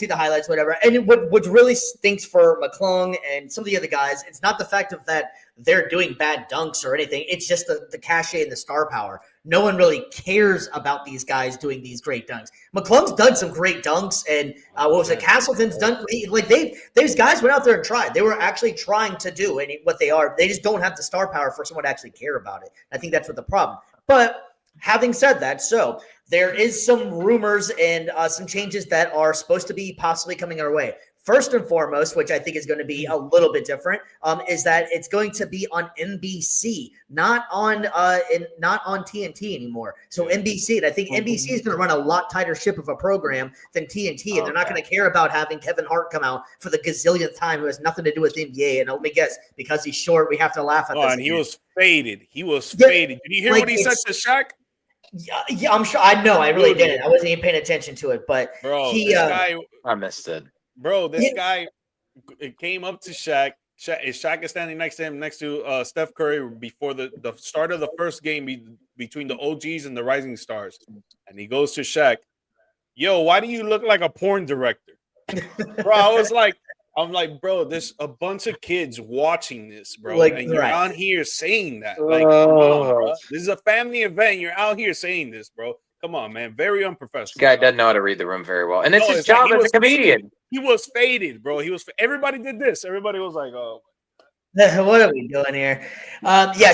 the highlights, whatever. And what really stinks for McClung and some of the other guys, it's not the fact of that they're doing bad dunks or anything. It's just the cachet and the star power. No one really cares about these guys doing these great dunks. McClung's done some great dunks, and what was it? Castleton's done. These guys went out there and tried. They were actually trying to do what they are. They just don't have the star power for someone to actually care about it. I think that's what the problem. But having said that, so there is some rumors and some changes that are supposed to be possibly coming our way. First and foremost, which I think is going to be a little bit different, is that it's going to be on NBC, not on TNT anymore. So NBC, and I think NBC is going to run a lot tighter ship of a program than TNT, and they're not going to care about having Kevin Hart come out for the gazillionth time, who has nothing to do with the NBA. And let me guess, because he's short, we have to laugh at this. And he was faded. Did you hear what he said to Shaq? Yeah, I'm sure. I know. I really didn't. I wasn't even paying attention to it, but I missed it. Bro, this guy came up to Shaq. Shaq is standing next to him, next to Steph Curry before the start of the first game between the OGs and the Rising Stars. And he goes to Shaq, yo, why do you look like a porn director? Bro, I'm like, bro, there's a bunch of kids watching this, bro. And you're out here saying that. Like, come on, bro. This is a family event. You're out here saying this, bro. Come on, man. Very unprofessional. This guy doesn't know how to read the room very well. And it's his job as a comedian. He was faded, bro. Everybody did this. Everybody was like, oh. What are we doing here?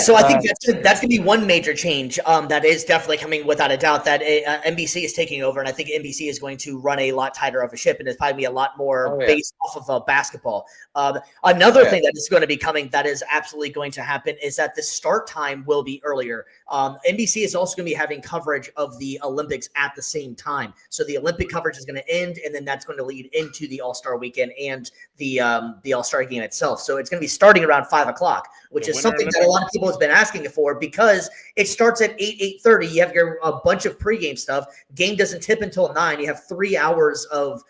So I think that's going to be one major change that is definitely coming without a doubt, that NBC is taking over, and I think NBC is going to run a lot tighter of a ship, and it's probably be a lot more based off of basketball. Another thing that is going to be coming that is absolutely going to happen is that the start time will be earlier. NBC is also going to be having coverage of the Olympics at the same time. So the Olympic coverage is going to end, and then that's going to lead into the All-Star weekend and the All-Star game itself. So it's going to be starting around 5 o'clock, which is something that a lot of people have been asking for, because it starts at 8:30. You have a bunch of pregame stuff. Game doesn't tip until 9. You have 3 hours of,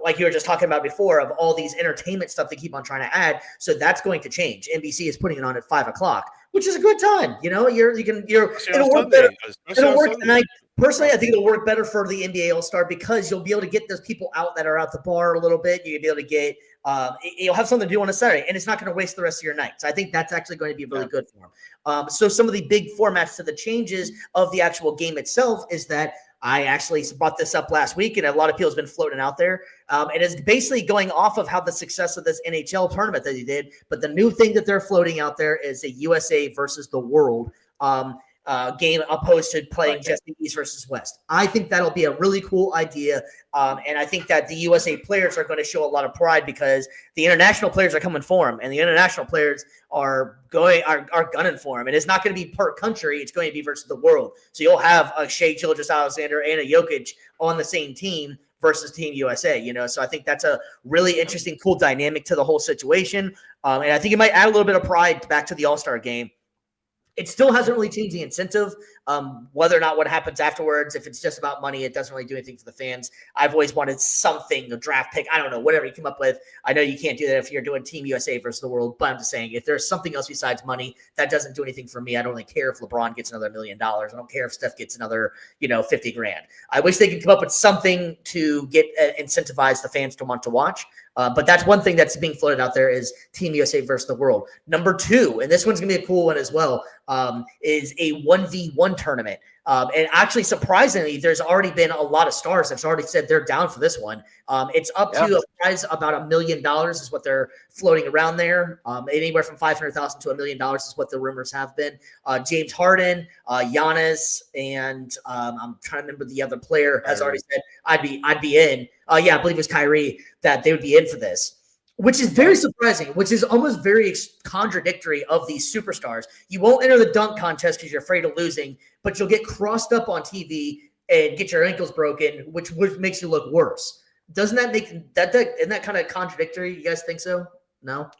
like you were just talking about before, of all these entertainment stuff they keep on trying to add. So that's going to change. NBC is putting it on at 5 o'clock, which is a good time. It'll work better. It'll work. And personally, I think it'll work better for the NBA All-Star, because you'll be able to get those people out that are out the bar a little bit. You'll be able to get, you'll have something to do on a Saturday, and it's not going to waste the rest of your night. So I think that's actually going to be really good for them. So some of the big formats to the changes of the actual game itself is that I actually brought this up last week, and a lot of people have been floating out there. It is basically going off of how the success of this NHL tournament that he did. But the new thing that they're floating out there is a USA versus the world game, opposed to playing just the East versus West. I think that'll be a really cool idea. And I think that the USA players are going to show a lot of pride, because the international players are coming for them, and the international players are gunning for them. And it's not going to be per country. It's going to be versus the world. So you'll have a Shea Gilgeous-Alexander and a Jokic on the same team versus Team USA, So I think that's a really interesting, cool dynamic to the whole situation. And I think it might add a little bit of pride back to the All-Star game. It still hasn't really changed the incentive, whether or not what happens afterwards. If it's just about money, it doesn't really do anything for the fans. I've always wanted something, a draft pick, I don't know, whatever you come up with. I know you can't do that if you're doing Team USA versus the world, but I'm just saying, if there's something else besides money, that doesn't do anything for me. I don't really care if LeBron gets another $1 million. I don't care if Steph gets another, 50 grand. I wish they could come up with something to get incentivize the fans to want to watch. But that's one thing that's being floated out there, is Team USA versus the world. Number 2, and this one's going to be a cool one as well, is a 1v1 tournament. And actually, surprisingly, there's already been a lot of stars that's already said they're down for this one. It's up to a prize about $1 million is what they're floating around there. Anywhere from $500,000 to $1 million is what the rumors have been. James Harden, Giannis, and I'm trying to remember the other player has already said I'd be in. I believe it was Kyrie, that they would be in for this, which is very surprising, which is almost very contradictory of these superstars. You won't enter the dunk contest because you're afraid of losing, but you'll get crossed up on TV and get your ankles broken, which makes you look worse. Doesn't that make that isn't that kind of contradictory? You guys think so? No?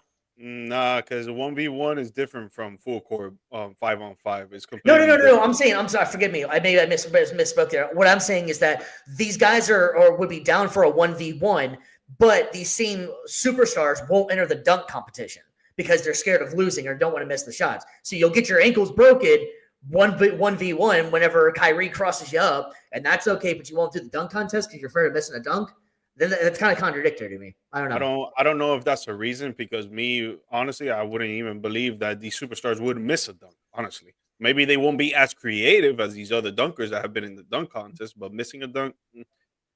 Nah, because 1v1 is different from full court 5-on-5. It's completely No. I'm sorry. Forgive me. I misspoke there. What I'm saying is that these guys would be down for a 1v1, but these same superstars won't enter the dunk competition because they're scared of losing or don't want to miss the shots. So you'll get your ankles broken 1v1 whenever Kyrie crosses you up, and that's okay, but you won't do the dunk contest because you're afraid of missing a dunk. Then that's kind of contradictory to me. I don't know. I don't know if that's a reason, because honestly, I wouldn't even believe that these superstars would miss a dunk. Honestly, maybe they won't be as creative as these other dunkers that have been in the dunk contest, but missing a dunk,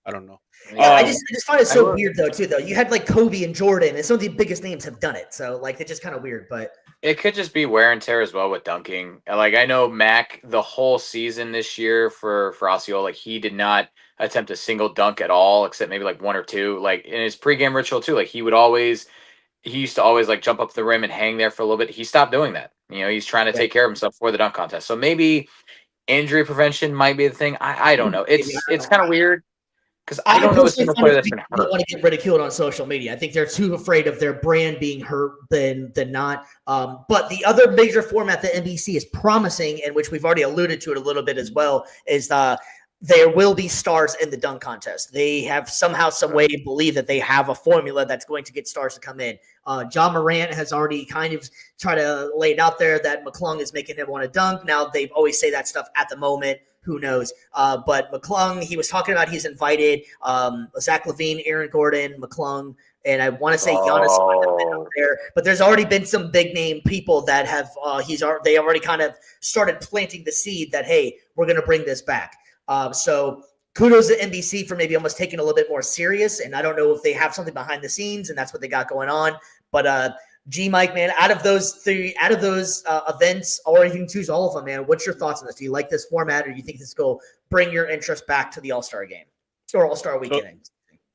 I don't know. Yeah, I just find it so weird though. You had like Kobe and Jordan, and some of the biggest names have done it. So like, it's just kind of weird. But it could just be wear and tear as well with dunking. Like, I know Mac the whole season this year for Osceola, like, he did not attempt a single dunk at all, except maybe like 1 or 2. Like in his pregame ritual too, like he used to always like jump up the rim and hang there for a little bit. He stopped doing that. He's trying to take care of himself for the dunk contest. So maybe injury prevention might be the thing. I don't know. It's kind of weird. Because I don't know a single player that's been hurt. I don't want to get ridiculed on social media. I think they're too afraid of their brand being hurt than not. But the other major format that NBC is promising, and which we've already alluded to it a little bit as well, is there will be stars in the dunk contest. They have somehow, some way believe that they have a formula that's going to get stars to come in. John Morant has already kind of tried to lay it out there that McClung is making him want to dunk. Now, they always say that stuff at the moment. Who knows? But McClung, he was talking about he's invited Zach LaVine, Aaron Gordon, McClung, and I want to say Giannis out there. But there's already been some big name people that have they already kind of started planting the seed that, hey, we're going to bring this back. So kudos to NBC for maybe almost taking a little bit more serious. And I don't know if they have something behind the scenes and that's what they got going on. But G Mike, man, out of those events, or you can choose all of them, man. What's your thoughts on this? Do you like this format, or do you think this will bring your interest back to the All-Star game or All-Star weekend?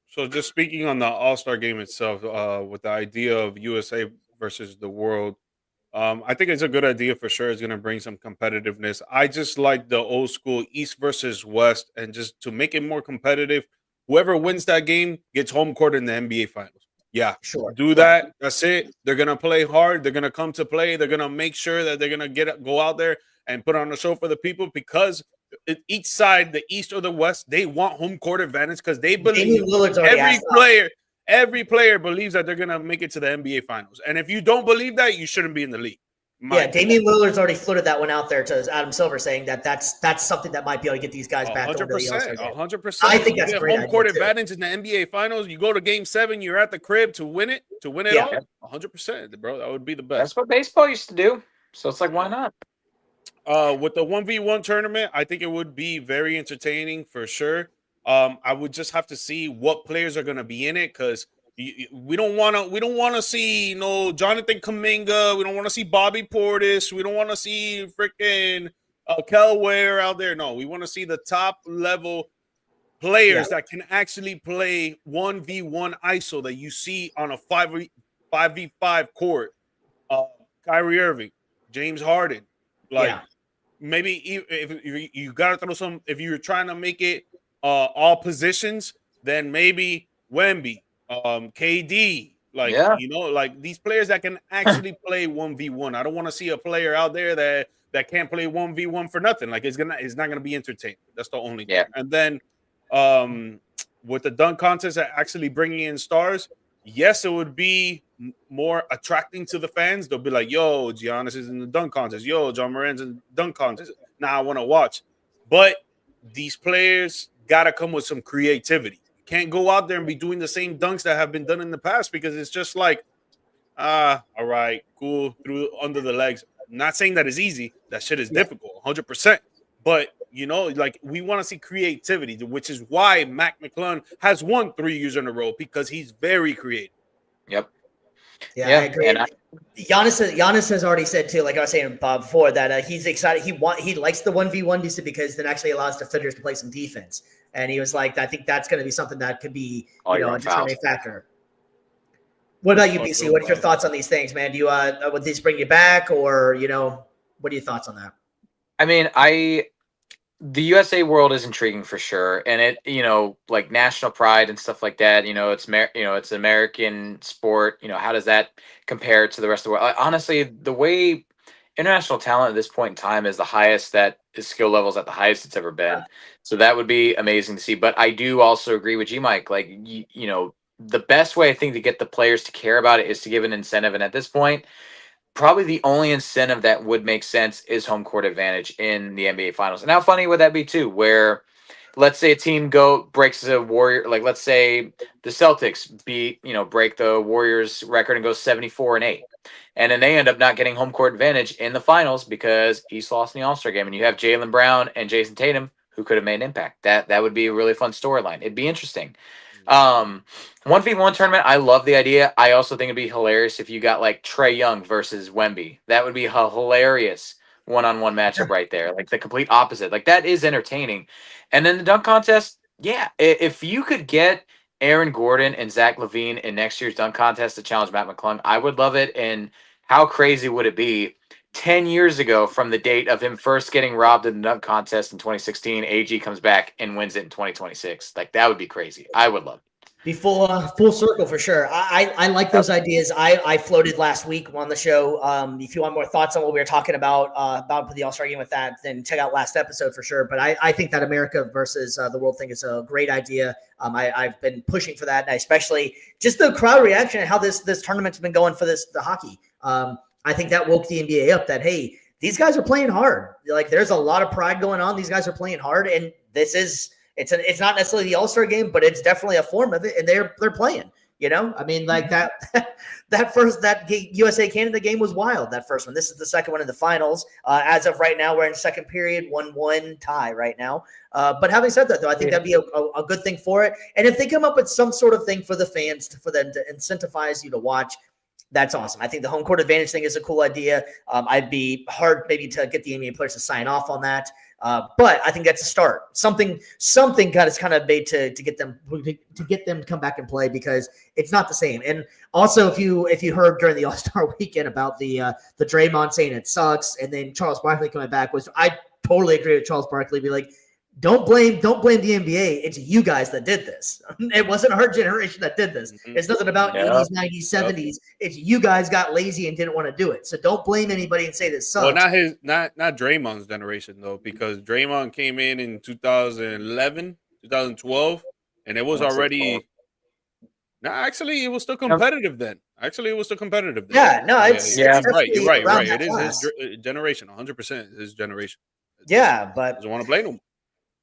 So just speaking on the All-Star game itself, with the idea of USA versus the world, I think it's a good idea for sure. It's going to bring some competitiveness. I just like the old school East versus West, and just to make it more competitive, whoever wins that game gets home court in the NBA Finals. Yeah, Sure. do that. That's it. They're going to play hard. They're going to come to play. They're going to make sure that they're going to go out there and put on a show for the people, because each side, the East or the West, they want home court advantage because they believe every player believes that they're going to make it to the NBA Finals. And if you don't believe that, you shouldn't be in the league. Damian Lillard's already floated that one out there to Adam Silver, saying that that's something that might be able to get these guys back. 100%. I think that's a great home court advantage in the NBA Finals. You go to Game 7, you're at the crib to win it all. 100%, bro. That would be the best. That's what baseball used to do. So it's like, why not? With the 1v1 tournament, I think it would be very entertaining for sure. I would just have to see what players are going to be in it, because we don't want to see Jonathan Kuminga. We don't want to see Bobby Portis. We don't want to see freaking Kel Ware out there. No, we want to see the top level players that can actually play 1v1 ISO that you see on a 5v5 court. Kyrie Irving, James Harden, maybe if you got to throw some. If you're trying to make it all positions, then maybe Wemby. KD, like these players that can actually play 1v1. I don't want to see a player out there that can't play 1v1 for nothing. Like it's not gonna be entertaining. That's the only thing. And then with the dunk contest actually bringing in stars, yes, it would be more attracting to the fans. They'll be like, yo, Giannis is in the dunk contest. Yo, John Moran's in the dunk contest. Now I want to watch. But these players gotta come with some creativity. Can't go out there and be doing the same dunks that have been done in the past, because it's just like, all right, cool, through under the legs. I'm not saying that is easy. That shit is difficult, 100%. But, like we want to see creativity, which is why Mac McClung has won 3 years in a row, because he's very creative. Yep. Yeah, I agree. Giannis has already said too, like I was saying before, that he's excited. He likes the 1v1 because it actually allows defenders to play some defense. And he was like, I think that's going to be something that could be, a determining factor. What about you, BC? What are your thoughts on these things, man? Do you would these bring you back, or what are your thoughts on that? I mean, the USA world is intriguing for sure, and it, like national pride and stuff like that. It's American sport. How does that compare to the rest of the world? Honestly, the way international talent at this point in time is the highest that his skill level is at the highest it's ever been. So that would be amazing to see. But I do also agree with G Mike. Like, the best way I think to get the players to care about it is to give an incentive. And at this point, probably the only incentive that would make sense is home court advantage in the NBA Finals. And how funny would that be too? Where let's say a team breaks a Warrior, like let's say the Celtics break the Warriors record and go 74-8. And then they end up not getting home court advantage in the finals because East lost in the All-Star game. And you have Jaylen Brown and Jason Tatum who could have made an impact. That would be a really fun storyline. It'd be interesting. 1v1 tournament, I love the idea. I also think it'd be hilarious if you got like Trae Young versus Wemby. That would be a hilarious one-on-one matchup right there. Like the complete opposite. Like that is entertaining. And then the dunk contest, yeah. If you could get Aaron Gordon and Zach LaVine in next year's dunk contest to challenge Matt McClung, I would love it. And how crazy would it be 10 years ago from the date of him first getting robbed in the dunk contest in 2016, AG comes back and wins it in 2026. Like that would be crazy. I would love it. Be full circle for sure. I like those ideas. I floated last week on the show. If you want more thoughts on what we were talking about the All-Star game with that, then check out last episode for sure. But I think that America versus the world thing is a great idea. I've been pushing for that, and especially just the crowd reaction and how this tournament's been going for the hockey. I think that woke the NBA up that, hey, these guys are playing hard. Like there's a lot of pride going on. These guys are playing hard, and this is. It's not necessarily the All-Star game, but it's definitely a form of it, and they're playing. I mean, like that USA Canada game was wild. That first one. This is the second one in the finals. As of right now, we're in second period, 1-1 tie right now. But having said that, though, I think that'd be a good thing for it. And if they come up with some sort of thing for the fans, for them to incentivize you to watch, That's awesome. I think the home court advantage thing is a cool idea. I'd be hard maybe to get the NBA players to sign off on that. But I think that's a start. Something got us kind of made to get them to come back and play, because it's not the same. And also, if you heard during the All-Star weekend about the Draymond saying it sucks, and then Charles Barkley coming back, I totally agree with Charles Barkley. Be like, don't blame the NBA. It's you guys that did this. It wasn't our generation that did this. It's nothing about 80s, 90s, 70s. It's you guys got lazy and didn't want to do it. So don't blame anybody and say this sucks. Well, not Draymond's generation though, because Draymond came in 2011, 2012, and it was already. No, actually, it was still competitive then. Yeah, no, you're right. It is his generation, 100% his generation. Yeah, but doesn't want to blame him.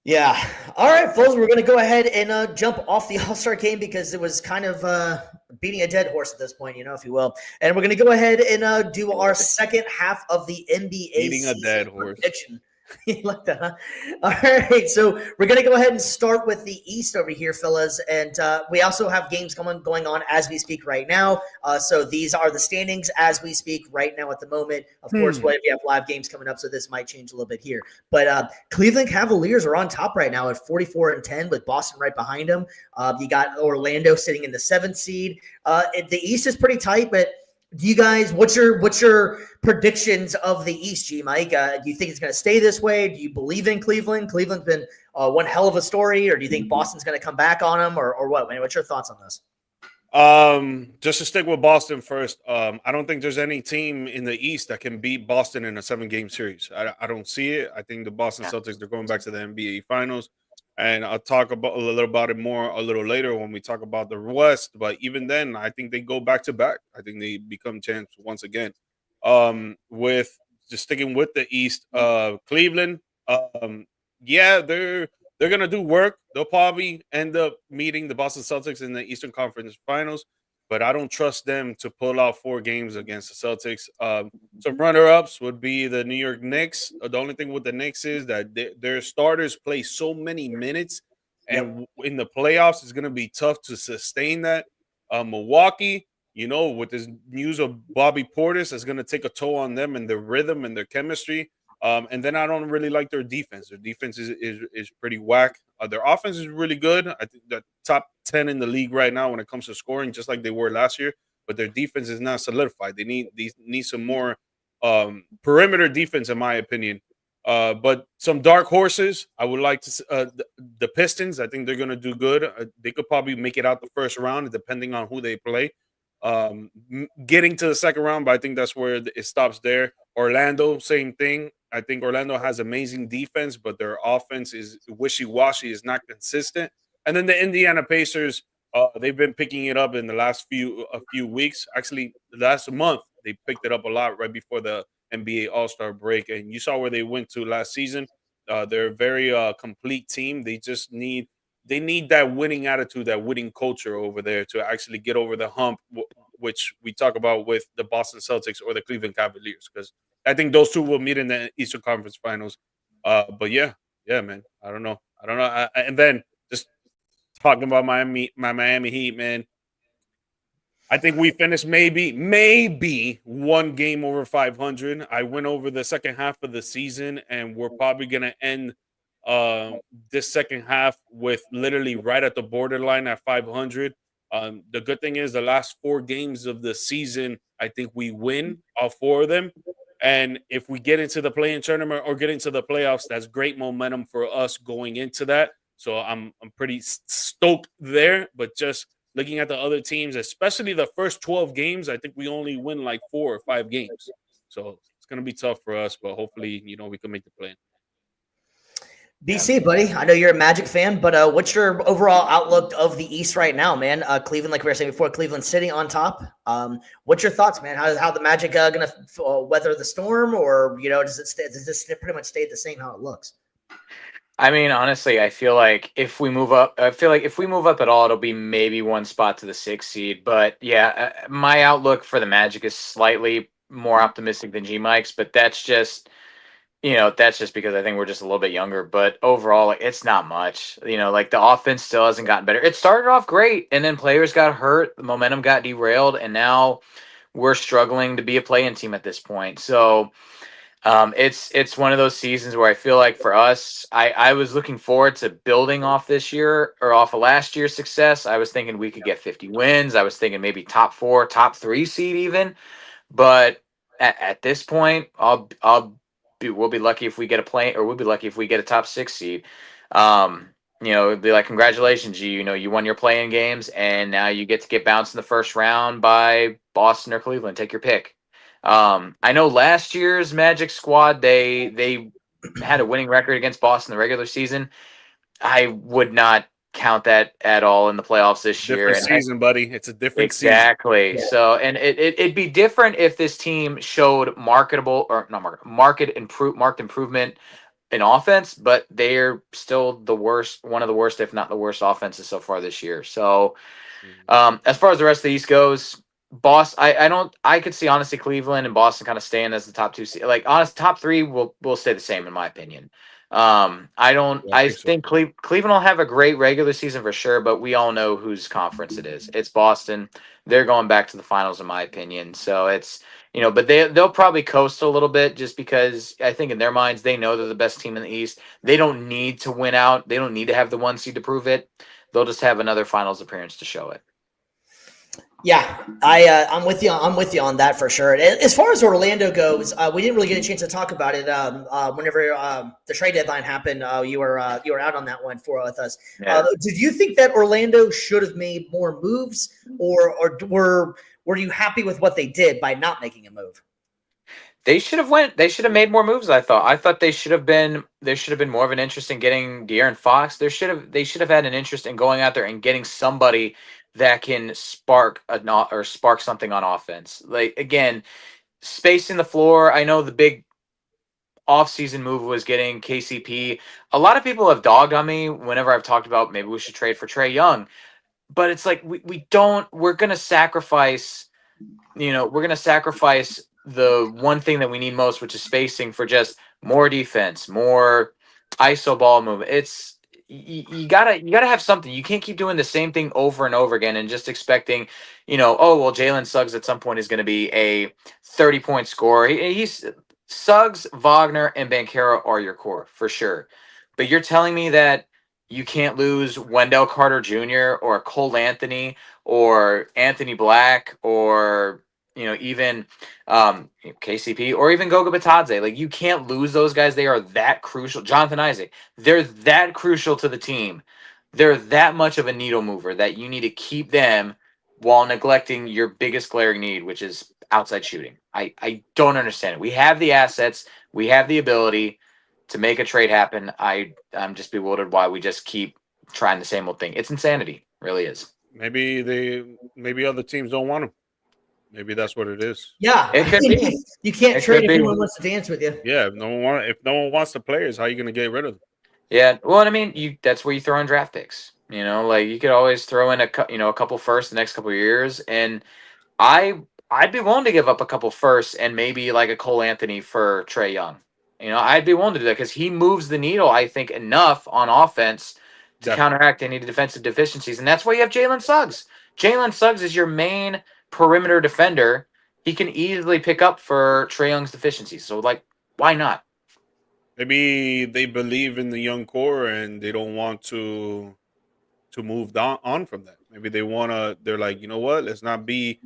Yeah. All right, folks, we're going to go ahead and jump off the All-Star game, because it was kind of beating a dead horse at this point, if you will. And we're going to go ahead and do our second half of the NBA beating a dead horse prediction. You like that, huh? All right, so we're going to go ahead and start with the East over here, fellas. And we also have games going on as we speak right now. So these are the standings as we speak right now at the moment. Of course, we have live games coming up, so this might change a little bit here. But Cleveland Cavaliers are on top right now at 44-10, with Boston right behind them. You got Orlando sitting in the 7th seed. The East is pretty tight, but do you guys, what's your predictions of the East, G Mike? Do you think it's going to stay this way? Do you believe in Cleveland? Cleveland's been one hell of a story, or do you think Boston's going to come back on them, or what? Man, what's your thoughts on this? Just to stick with Boston first, I don't think there's any team in the East that can beat Boston in a 7-game series. I don't see it. I think the Boston Celtics, they're going back to the NBA Finals. And I'll talk about a little about it more a little later when we talk about the West. But even then, I think they go back to back. I think they become champs once again. With just sticking with the East, Cleveland, yeah, they're gonna do work. They'll probably end up meeting the Boston Celtics in the Eastern Conference Finals, but I don't trust them to pull out 4 games against the Celtics. Some runner-ups would be the New York Knicks. The only thing with the Knicks is that their starters play so many minutes, and in the playoffs, it's going to be tough to sustain that. Milwaukee, with this news of Bobby Portis, is going to take a toll on them and their rhythm and their chemistry. And then I don't really like their defense. Their defense is pretty whack. Their offense is really good. I think the top 10 in the league right now when it comes to scoring, just like they were last year. But their defense is not solidified. They need some more perimeter defense, in my opinion. But some dark horses, I would like to the Pistons. I think they're going to do good. They could probably make it out the first round, depending on who they play. Getting to the second round, but I think that's where it stops there. Orlando, same thing. I think Orlando has amazing defense, but their offense is wishy-washy, is not consistent. And then the Indiana Pacers, they've been picking it up in the last few weeks. Actually, last month, they picked it up a lot right before the NBA All-Star break. And you saw where they went to last season. They're a very complete team. They just need that winning attitude, that winning culture over there to actually get over the hump, which we talk about with the Boston Celtics or the Cleveland Cavaliers, because I think those two will meet in the Eastern Conference Finals. But yeah, man, I don't know. And then just talking about my Miami Heat, man. I think we finished maybe 1 game over 500. I went over the second half of the season, and we're probably gonna end this second half with literally right at the borderline at 500. The good thing is the last 4 games of the season, I think we win all 4 of them. And if we get into the play-in tournament or get into the playoffs, that's great momentum for us going into that. So I'm pretty stoked there. But just looking at the other teams, especially the first 12 games, I think we only win like 4 or 5 games. So it's going to be tough for us, but hopefully, we can make the play-in. BC, buddy, I know you're a Magic fan, but what's your overall outlook of the East right now, man? Cleveland, like we were saying before, Cleveland sitting on top. What's your thoughts, man? How the Magic going to weather the storm, or does this pretty much stay the same how it looks? I mean, honestly, I feel like if we move up at all, it'll be maybe 1 spot to the 6th seed. But yeah, my outlook for the Magic is slightly more optimistic than G Mike's, but that's just because I think we're just a little bit younger. But overall, it's not much. Like the offense still hasn't gotten better. It started off great, and then players got hurt, the momentum got derailed, and now we're struggling to be a play-in team at this point. So it's one of those seasons where I feel like for us, I was looking forward to building off this year or off of last year's success. I was thinking we could get 50 wins. I was thinking maybe top 4, top 3 seed even. But at this point, we'll be lucky if we get a play, or we'll be lucky if we get a top 6 seed. It'd be like, congratulations, you won your play-in games, and now you get to get bounced in the first round by Boston or Cleveland. Take your pick. I know last year's Magic squad, they had a winning record against Boston in the regular season. I would not count that at all in the playoffs this year. Different season, buddy. It's a different season. Exactly. Yeah. So, and it'd be different if this team showed marked improvement in offense, but they're still one of the worst, if not the worst offenses so far this year. So, as far as the rest of the East goes, I could see honestly Cleveland and Boston kind of staying as the top 2 seed. Like, honest, top 3 will stay the same in my opinion. I think Cleveland will have a great regular season for sure, but we all know whose conference it is. It's Boston. They're going back to the finals in my opinion. So it's, but they'll probably coast a little bit just because I think in their minds, they know they're the best team in the East. They don't need to win out. They don't need to have the 1 seed to prove it. They'll just have another finals appearance to show it. Yeah, I'm with you. I'm with you on that for sure. As far as Orlando goes, we didn't really get a chance to talk about it. Whenever the trade deadline happened, you were out on that one with us. Yeah. Did you think that Orlando should have made more moves, or were you happy with what they did by not making a move? They should have made more moves. I thought they should have been more of an interest in getting De'Aaron Fox. They should have had an interest in going out there and getting somebody that can spark something on offense. Like, again, spacing the floor. I know the big offseason move was getting KCP. A lot of people have dogged on me whenever I've talked about maybe we should trade for Trae Young, but it's like we're gonna sacrifice the one thing that we need most, which is spacing, for just more defense, more ISO ball movement. It's you gotta have something. You can't keep doing the same thing over and over again and just expecting, Jalen Suggs at some point is going to be a 30-point scorer. He's Suggs, Wagner, and Banchero are your core for sure. But you're telling me that you can't lose Wendell Carter Jr. or Cole Anthony or Anthony Black or even KCP or even Goga Bitadze. Like, you can't lose those guys. They are that crucial. Jonathan Isaac, they're that crucial to the team. They're that much of a needle mover that you need to keep them while neglecting your biggest glaring need, which is outside shooting. I don't understand it. We have the assets. We have the ability to make a trade happen. I'm just bewildered why we just keep trying the same old thing. It's insanity. It really is. Maybe other teams don't want them. Maybe that's what it is. Yeah, it could be. You can't trade if anyone wants to dance with you. Yeah, if no one wants the players, how are you going to get rid of them? Yeah, well, I mean, that's where you throw in draft picks. Like, you could always throw in a couple firsts the next couple of years, and I'd be willing to give up a couple firsts and maybe like a Cole Anthony for Trae Young. I'd be willing to do that because he moves the needle, I think, enough on offense to counteract any defensive deficiencies, and that's why you have Jalen Suggs. Jalen Suggs is your main perimeter defender. He can easily pick up for Trae Young's deficiencies. So, like, why not? Maybe they believe in the young core and they don't want to move on from that. Maybe they're like, you know what? Let's not be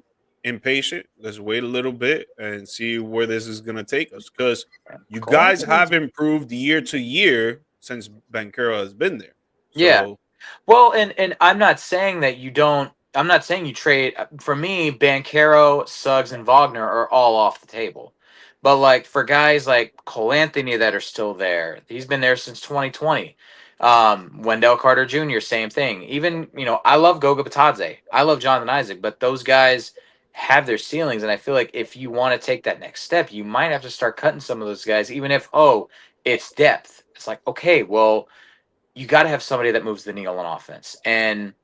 impatient. Let's wait a little bit and see where this is going to take us. Because you guys have improved year to year since Banchero has been there. So, yeah. Well, and I'm not saying that you don't. I'm not saying you trade. For me, Banchero, Suggs, and Wagner are all off the table. But, like, for guys like Cole Anthony that are still there, he's been there since 2020. Wendell Carter Jr., same thing. Even, I love Goga Bitadze. I love Jonathan Isaac. But those guys have their ceilings. And I feel like if you want to take that next step, you might have to start cutting some of those guys, even if, it's depth. It's like, okay, well, you got to have somebody that moves the needle on offense. And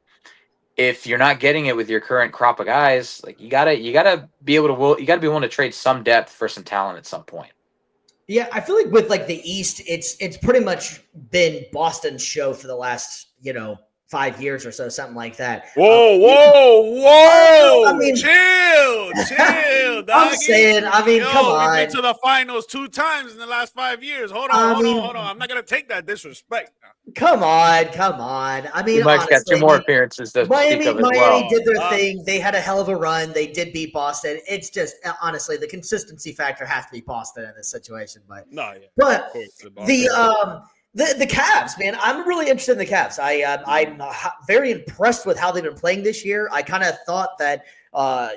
if you're not getting it with your current crop of guys, like, you gotta be willing to trade some depth for some talent at some point. Yeah, I feel like with like the East, it's pretty much been Boston's show for the last 5 years or so, something like that. Whoa! I mean, chill, doggy. I'm saying, I mean, come on. We've been to the finals 2 times in the last 5 years. Hold on. I'm not gonna take that disrespect. Come on. I mean, Mike's got 2 more appearances to speak of as well. Miami did their thing. They had a hell of a run. They did beat Boston. It's just honestly the consistency factor has to be Boston in this situation. But but the Cavs, man, I'm really interested in the Cavs. I'm very impressed with how they've been playing this year. I kind of thought that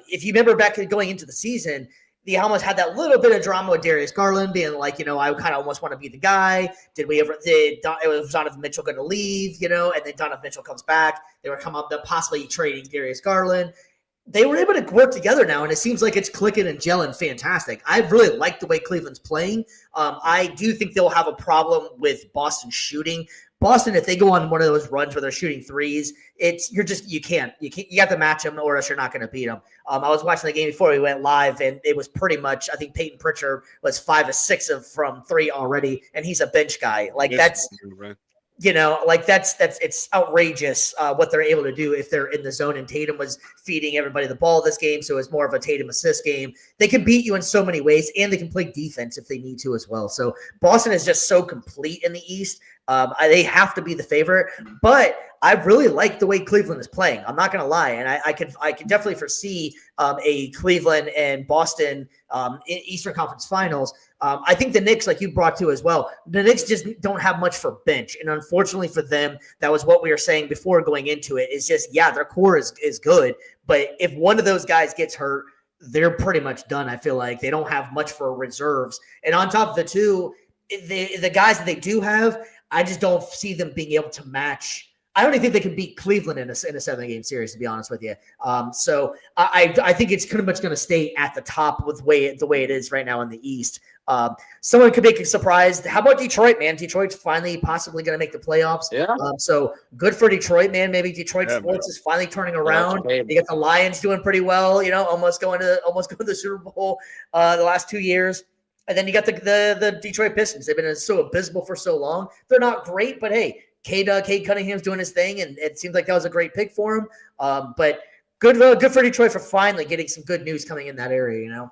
if you remember back going into the season, they almost had that little bit of drama with Darius Garland being like, I kind of almost want to be the guy. Was Donovan Mitchell going to leave, and then Donovan Mitchell comes back. They were coming up to possibly trading Darius Garland. They were able to work together now, and it seems like it's clicking and gelling fantastic. I really like the way Cleveland's playing. I do think they'll have a problem with Boston shooting. Boston, if they go on one of those runs where they're shooting threes, you have to match them or else you're not going to beat them. I was watching the game before we went live, and it was pretty much, I think Peyton Pritchard was 5 of 6 from 3 already, and he's a bench guy. It's outrageous what they're able to do if they're in the zone, and Tatum was feeding everybody the ball this game, so it's more of a Tatum assist game. They can beat you in so many ways, and they can play defense if they need to as well. So Boston is just so complete in the East. They have to be the favorite, but I really like the way Cleveland is playing. I'm not going to lie, and I can definitely foresee a Cleveland and Boston Eastern Conference Finals. I think the Knicks, like you brought to as well, the Knicks just don't have much for bench, and unfortunately for them, that was what we were saying before going into it. Is just their core is good, but if one of those guys gets hurt, they're pretty much done. I feel like they don't have much for reserves, and on top of the two, the guys that they do have, I just don't see them being able to match. I don't even think they can beat Cleveland in a 7-game series, to be honest with you. So I think it's pretty much going to stay at the top with the way it is right now in the East. Someone could make a surprise. How about Detroit, man? Detroit's finally possibly going to make the playoffs. Yeah. So good for Detroit, man. Maybe Detroit sports is finally turning around. They got the Lions doing pretty well. Almost going to the Super Bowl the last 2 years. And then you got the Detroit Pistons. They've been so abysmal for so long. They're not great, but hey, Cade Cunningham's doing his thing, and it seems like that was a great pick for him. But good for Detroit for finally getting some good news coming in that area.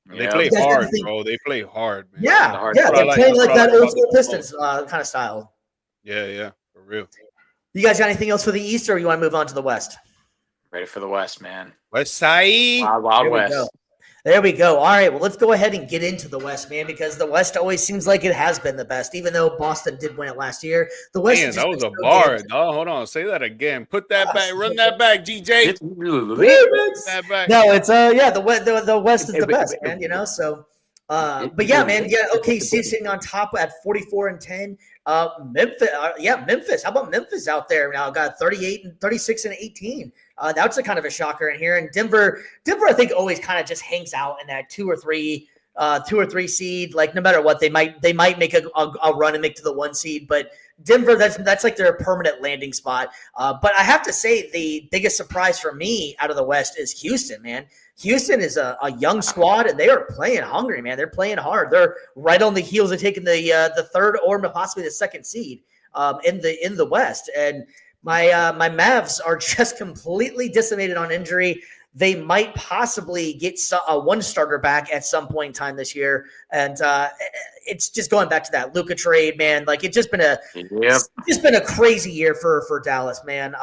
They play hard, bro. They play hard, man. Yeah. They're playing like that old school Pistons kind of style. Yeah, for real. You guys got anything else for the East, or you want to move on to the West? Ready for the West, man. West Side. Wild West. There we go. All right, well, let's go ahead and get into the West, man, because the West always seems like it has been the best, even though Boston did win it last year. The West. Man, that was a bar. No, hold on. Say that again. Put that back. Run that back, GJ. That back. No, it's the West is the best, man. So. But yeah, man, OKC sitting on top at 44-10. Memphis. How about Memphis out there now? Got 36 and 18. That's a kind of a shocker in here. And Denver, I think always kind of just hangs out in that 2 or 3 seed. Like no matter what, they might make a run and make to the 1 seed. But Denver, that's like their permanent landing spot. But I have to say the biggest surprise for me out of the West is Houston, man. Houston is a young squad, and they are playing hungry, man. They're playing hard. They're right on the heels of taking the 3rd or possibly the 2nd seed in the West. And my Mavs are just completely decimated on injury. They might possibly get a 1 starter back at some point in time this year, and it's just going back to that Luka trade, man. Like it's just been a crazy year for Dallas, man.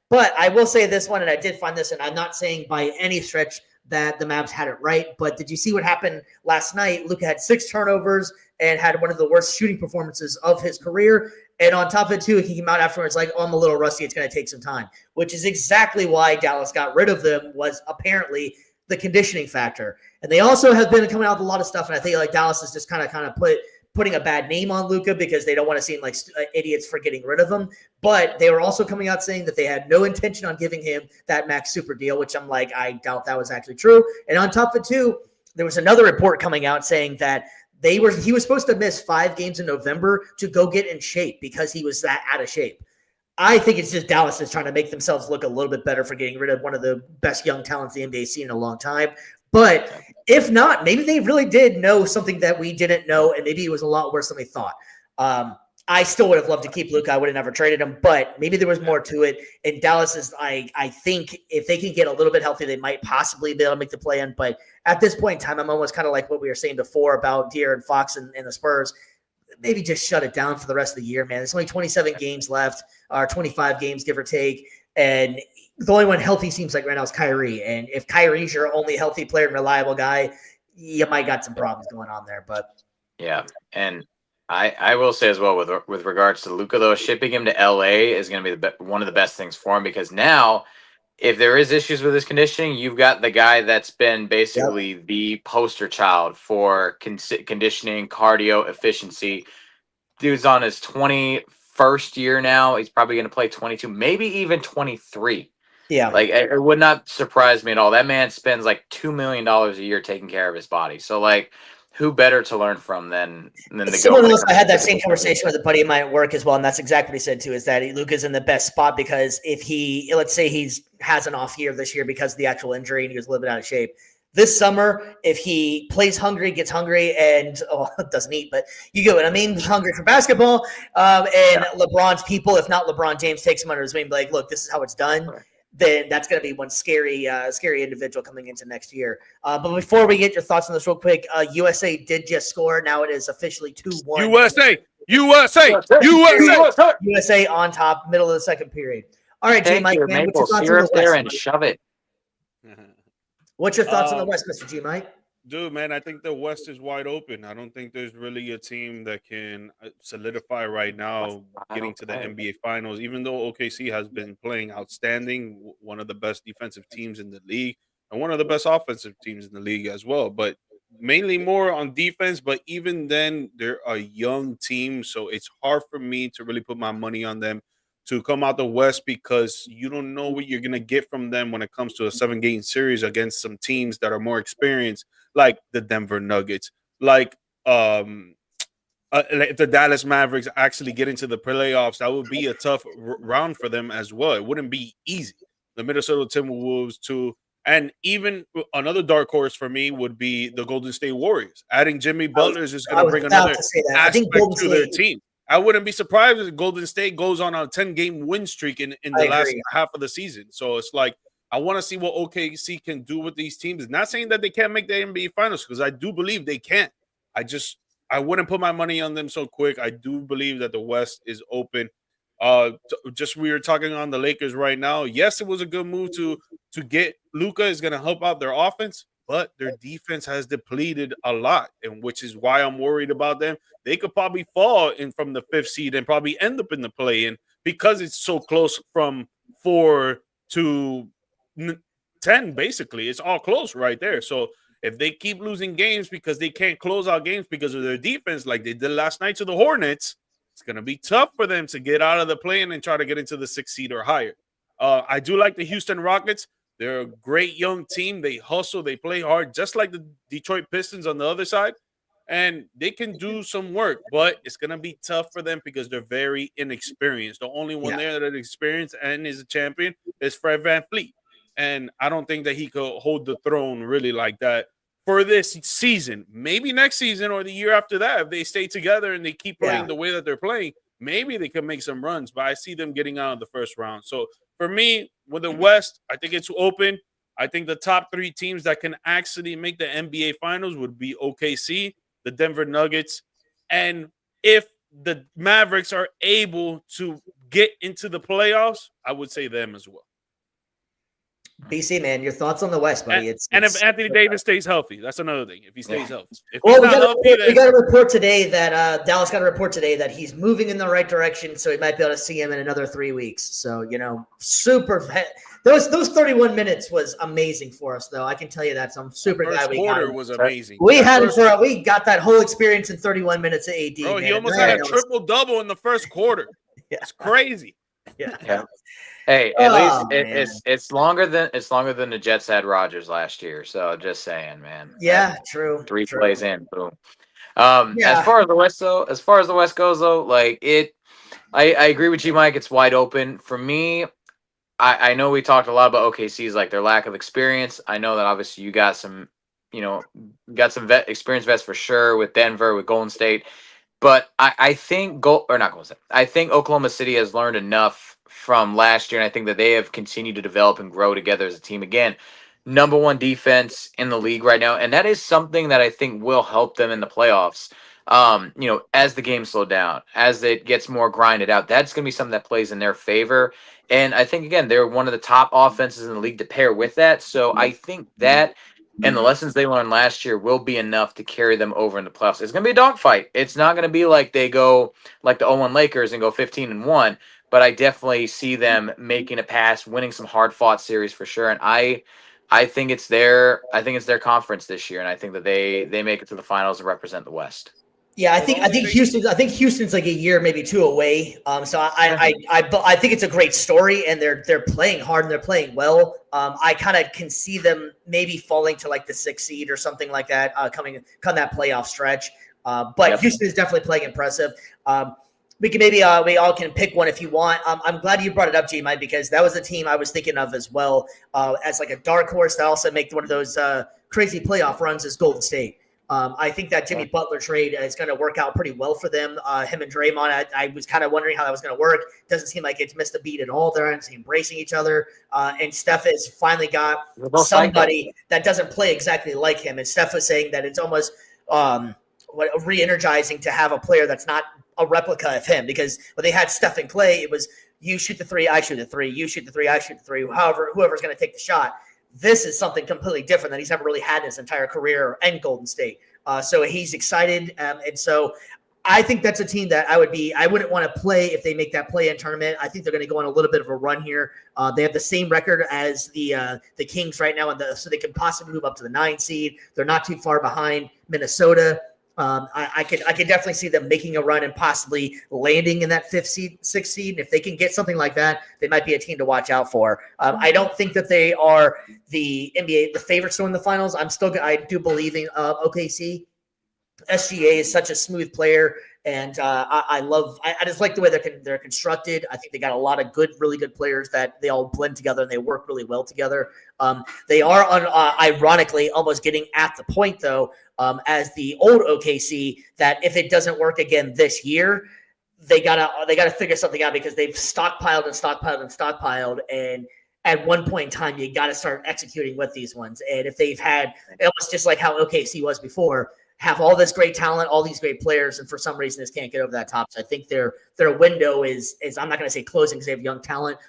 But I will say this one, and I did find this, and I'm not saying by any stretch that the Mavs had it right, but did you see what happened last night? Luka had 6 turnovers and had one of the worst shooting performances of his career. And on top of it, too, he came out afterwards like, I'm a little rusty. It's going to take some time, which is exactly why Dallas got rid of them, was apparently the conditioning factor. And they also have been coming out with a lot of stuff, and I think like Dallas is just kind of putting a bad name on Luka because they don't want to seem like idiots for getting rid of him. But they were also coming out saying that they had no intention on giving him that max super deal, which I'm like, I doubt that was actually true. And on top of it, too, there was another report coming out saying that he was supposed to miss 5 games in November to go get in shape because he was that out of shape. I think it's just Dallas is trying to make themselves look a little bit better for getting rid of one of the best young talents the NBA's seen in a long time. But if not, maybe they really did know something that we didn't know, and maybe it was a lot worse than we thought. I still would have loved to keep Luka. I would have never traded him, but maybe there was more to it. And Dallas is, I think if they can get a little bit healthy, they might possibly be able to make the play in. But at this point in time, I'm almost kind of like what we were saying before about De'Aaron Fox and the Spurs. Maybe just shut it down for the rest of the year, man. There's only 27 games left, or 25 games, give or take. And the only one healthy seems like right now is Kyrie. And if Kyrie's your only healthy player and reliable guy, you might got some problems going on there. But yeah, and I will say as well with regards to Luka, though, shipping him to LA is going to be one of the best things for him, because now if there is issues with his conditioning, you've got the guy that's been basically the poster child for conditioning, cardio, efficiency. Dude's on his 21st year now. He's probably going to play 22, maybe even 23. Yeah. Like, it would not surprise me at all. That man spends like $2 million a year taking care of his body. So, like, who better to learn from than the someone else? I had that same conversation with a buddy of mine at work as well, and that's exactly what he said too. Is that Luka's in the best spot because if let's say has an off year this year because of the actual injury and he was a little bit out of shape. This summer, if he plays hungry, gets hungry, and doesn't eat, but you get what I mean, hungry for basketball, and LeBron's people, if not LeBron James, takes him under his wing, be like, look, this is how it's done. Then that's going to be one scary individual coming into next year. But before we get your thoughts on this real quick, USA did just score. Now it is officially 2-1. USA on top, middle of the second period. All right, G Mike, man, what's your thoughts on the there West? and shove it. What's your thoughts on the West, Mr. G Mike? Dude, man, I think the West is wide open. I don't think there's really a team that can solidify right now getting to the NBA Finals, even though OKC has been playing outstanding, one of the best defensive teams in the league, and one of the best offensive teams in the league as well. But mainly more on defense, but even then, they're a young team, so it's hard for me to really put my money on them to come out the West because you don't know what you're going to get from them when it comes to a 7-game series against some teams that are more experienced, like the Denver Nuggets, like if the Dallas Mavericks actually get into the playoffs, that would be a tough round for them as well. It wouldn't be easy. The Minnesota Timberwolves too. And even another dark horse for me would be the Golden State Warriors. Adding Jimmy Butler is just going to bring another aspect to their team. I wouldn't be surprised if Golden State goes on a 10-game win streak in the last half of the season. So it's like, I want to see what OKC can do with these teams. Not saying that they can't make the NBA Finals, because I do believe they can. I wouldn't put my money on them so quick. I do believe that the West is open. We were talking on the Lakers right now. Yes, it was a good move to get Luka. Is going to help out their offense, but their defense has depleted a lot, and which is why I'm worried about them. They could probably fall in from the 5th seed and probably end up in the play-in because it's so close from 4 to 10, basically. It's all close right there. So if they keep losing games because they can't close out games because of their defense like they did last night to the Hornets, it's going to be tough for them to get out of the play-in and try to get into the 6th seed or higher. I do like the Houston Rockets. They're a great young team. They hustle. They play hard, just like the Detroit Pistons on the other side. And they can do some work, but it's going to be tough for them because they're very inexperienced. The only one there that is experienced and is a champion is Fred VanVleet. And I don't think that he could hold the throne really like that for this season. Maybe next season or the year after that, if they stay together and they keep playing the way that they're playing, maybe they can make some runs. But I see them getting out of the first round. So for me, with the West, I think it's open. I think the top 3 teams that can actually make the NBA Finals would be OKC, the Denver Nuggets, and if the Mavericks are able to get into the playoffs, I would say them as well. BC, man, your thoughts on the West, buddy? If Anthony Davis stays healthy, that's another thing. If he stays healthy, we got a report today that Dallas got a report today that he's moving in the right direction, so we might be able to see him in another 3 weeks. So super. Those 31 minutes was amazing for us, though. I can tell you that. So I'm super glad we got him. Was amazing. We got that whole experience in 31 minutes of AD. Bro, he almost had a triple-double in the first quarter. It's crazy. Yeah. Hey, at least it's longer than the Jets had Rodgers last year. So just saying, man. Yeah, true. 3 plays in, boom. As far as the West goes, though, like I agree with you, Mike. It's wide open for me. I know we talked a lot about OKC's like their lack of experience. I know that obviously you got some experienced vets for sure with Denver, with Golden State. But I think I think Oklahoma City has learned enough from last year, and I think that they have continued to develop and grow together as a team again. Number one defense in the league right now, and that is something that I think will help them in the playoffs. As the game slow down, as it gets more grinded out, that's going to be something that plays in their favor. And I think again, they're one of the top offenses in the league to pair with that. So I think that and the lessons they learned last year will be enough to carry them over in the playoffs. It's going to be a dogfight. It's not going to be like they go like the 0-1 Lakers and go 15-1, but I definitely see them making a pass, winning some hard-fought series for sure. And I think it's their conference this year, and I think that they make it to the finals and represent the West. Yeah, I think Houston's like a year, maybe two away. So I think it's a great story, and they're playing hard and they're playing well. I kind of can see them maybe falling to like the 6th seed or something like that, come that playoff stretch. But Houston is definitely playing impressive. We can maybe we all can pick one if you want. I'm glad you brought it up, G-Mike, because that was the team I was thinking of as well, as like a dark horse that also make one of those crazy playoff runs as Golden State. I think that Jimmy Butler trade is going to work out pretty well for them. Him and Draymond, I was kind of wondering how that was going to work. Doesn't seem like it's missed a beat at all. They're embracing each other. And Steph has finally got somebody that doesn't play exactly like him. And Steph was saying that it's almost re-energizing to have a player that's not a replica of him, because when they had Steph and Clay, it was you shoot the three, I shoot the three, you shoot the three, I shoot the three, whoever's going to take the shot. This is something completely different that he's never really had in his entire career and Golden State. So he's excited. And so I think that's a team that I wouldn't want to play if they make that play-in tournament. I think they're going to go on a little bit of a run here. They have the same record as the Kings right now, so they could possibly move up to the 9 seed. They're not too far behind Minnesota. I could definitely see them making a run and possibly landing in that 5th seed, 6th seed. If they can get something like that, they might be a team to watch out for. I don't think that they are the NBA, the favorites to win the finals. I do believe in OKC. SGA is such a smooth player, and I just like the way they're constructed. I think they got a lot of really good players that they all blend together and they work really well together. They are ironically almost getting at the point though, as the old OKC, that if it doesn't work again this year, they gotta figure something out, because they've stockpiled, and at one point in time you got to start executing with these ones. And if they've had almost just like how OKC was before, have all this great talent, all these great players, and for some reason this can't get over that top. So I think their window is I'm not going to say closing because they have young talent,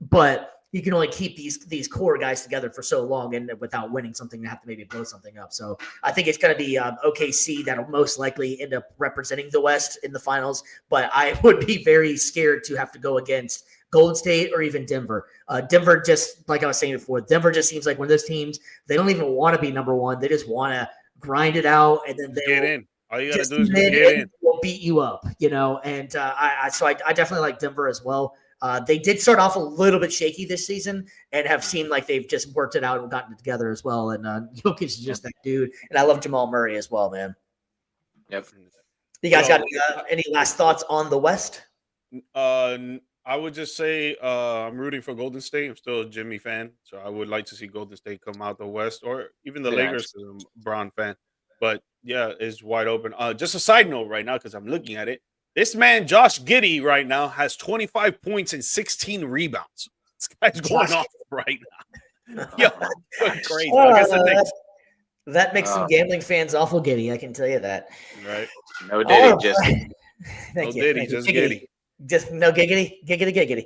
but you can only keep these core guys together for so long, and without winning something, you have to maybe blow something up. So I think it's going to be OKC that'll most likely end up representing the West in the finals. But I would be very scared to have to go against Golden State or even Denver. Denver, just like I was saying before, Denver just seems like one of those teams, they don't even want to be number one. They just want to grind it out, and then they get in. All you gotta do is get in. Will beat you up, And I definitely like Denver as well. They did start off a little bit shaky this season, and have seemed like they've just worked it out and gotten it together as well. And Jokic is just that dude, and I love Jamal Murray as well, man. Yep. You guys got any last thoughts on the West? I would just say I'm rooting for Golden State. I'm still a Jimmy fan, so I would like to see Golden State come out the West, or even the Lakers, because I'm a Bron fan. But yeah, it's wide open. Just a side note right now, because I'm looking at it. This man, Josh Giddey, right now has 25 points and 16 rebounds. This guy's going off right now. Yo, crazy. That makes some gambling fans awful giddy. I can tell you that. Right. No Diddy, just Thank you. Diddy, just Giddey. Just no giggity.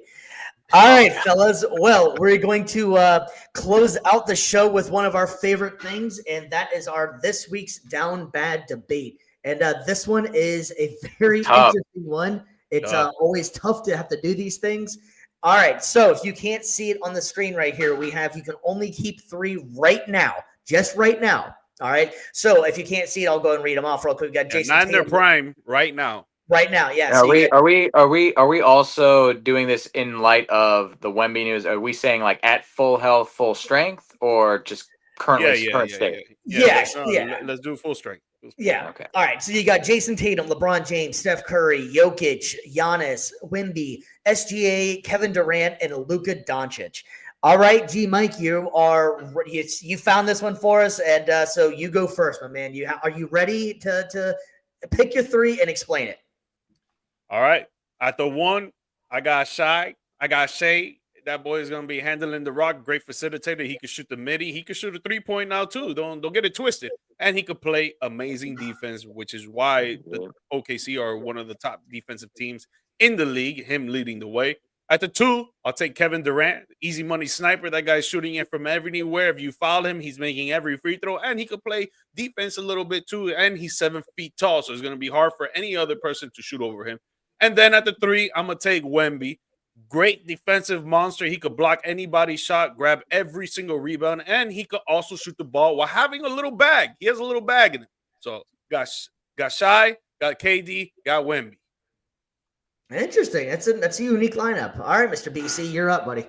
All right, fellas. Well, we're going to close out the show with one of our favorite things, and that is our this week's Down Bad Debate. And this one is a very interesting one. It's always tough to have to do these things. All right, so if you can't see it on the screen right here, you can only keep 3 right now, just right now. All right, so if you can't see it, I'll go and read them off real quick. We got Jason. Not in their prime right now. Right now, yeah. Are we also doing this in light of the Wemby news? Are we saying like at full health, full strength, or just current state? Yeah. Let's do full strength. Yeah. Okay. All right. So you got Jason Tatum, LeBron James, Steph Curry, Jokic, Giannis, Wemby, SGA, Kevin Durant, and Luka Doncic. All right, G-Mike, you found this one for us, and so you go first, my man. Are you ready to Pick your three and explain it. All right. At the 1, I got Shy. I got Shay. That boy is gonna be handling the rock. Great facilitator. He could shoot the midi. He could shoot a 3-point now too. Don't get it twisted. And he could play amazing defense, which is why the OKC are one of the top defensive teams in the league. Him leading the way. At the 2, I'll take Kevin Durant, easy money sniper. That guy's shooting it from everywhere. If you foul him, he's making every free throw, and he could play defense a little bit too. And he's 7 feet tall, so it's gonna be hard for any other person to shoot over him. And then at the 3, I'm going to take Wemby. Great defensive monster. He could block anybody's shot, grab every single rebound, and he could also shoot the ball while having a little bag. He has a little bag in it. So got Shy, got KD, got Wemby. Interesting. That's a unique lineup. All right, Mr. BC, you're up, buddy.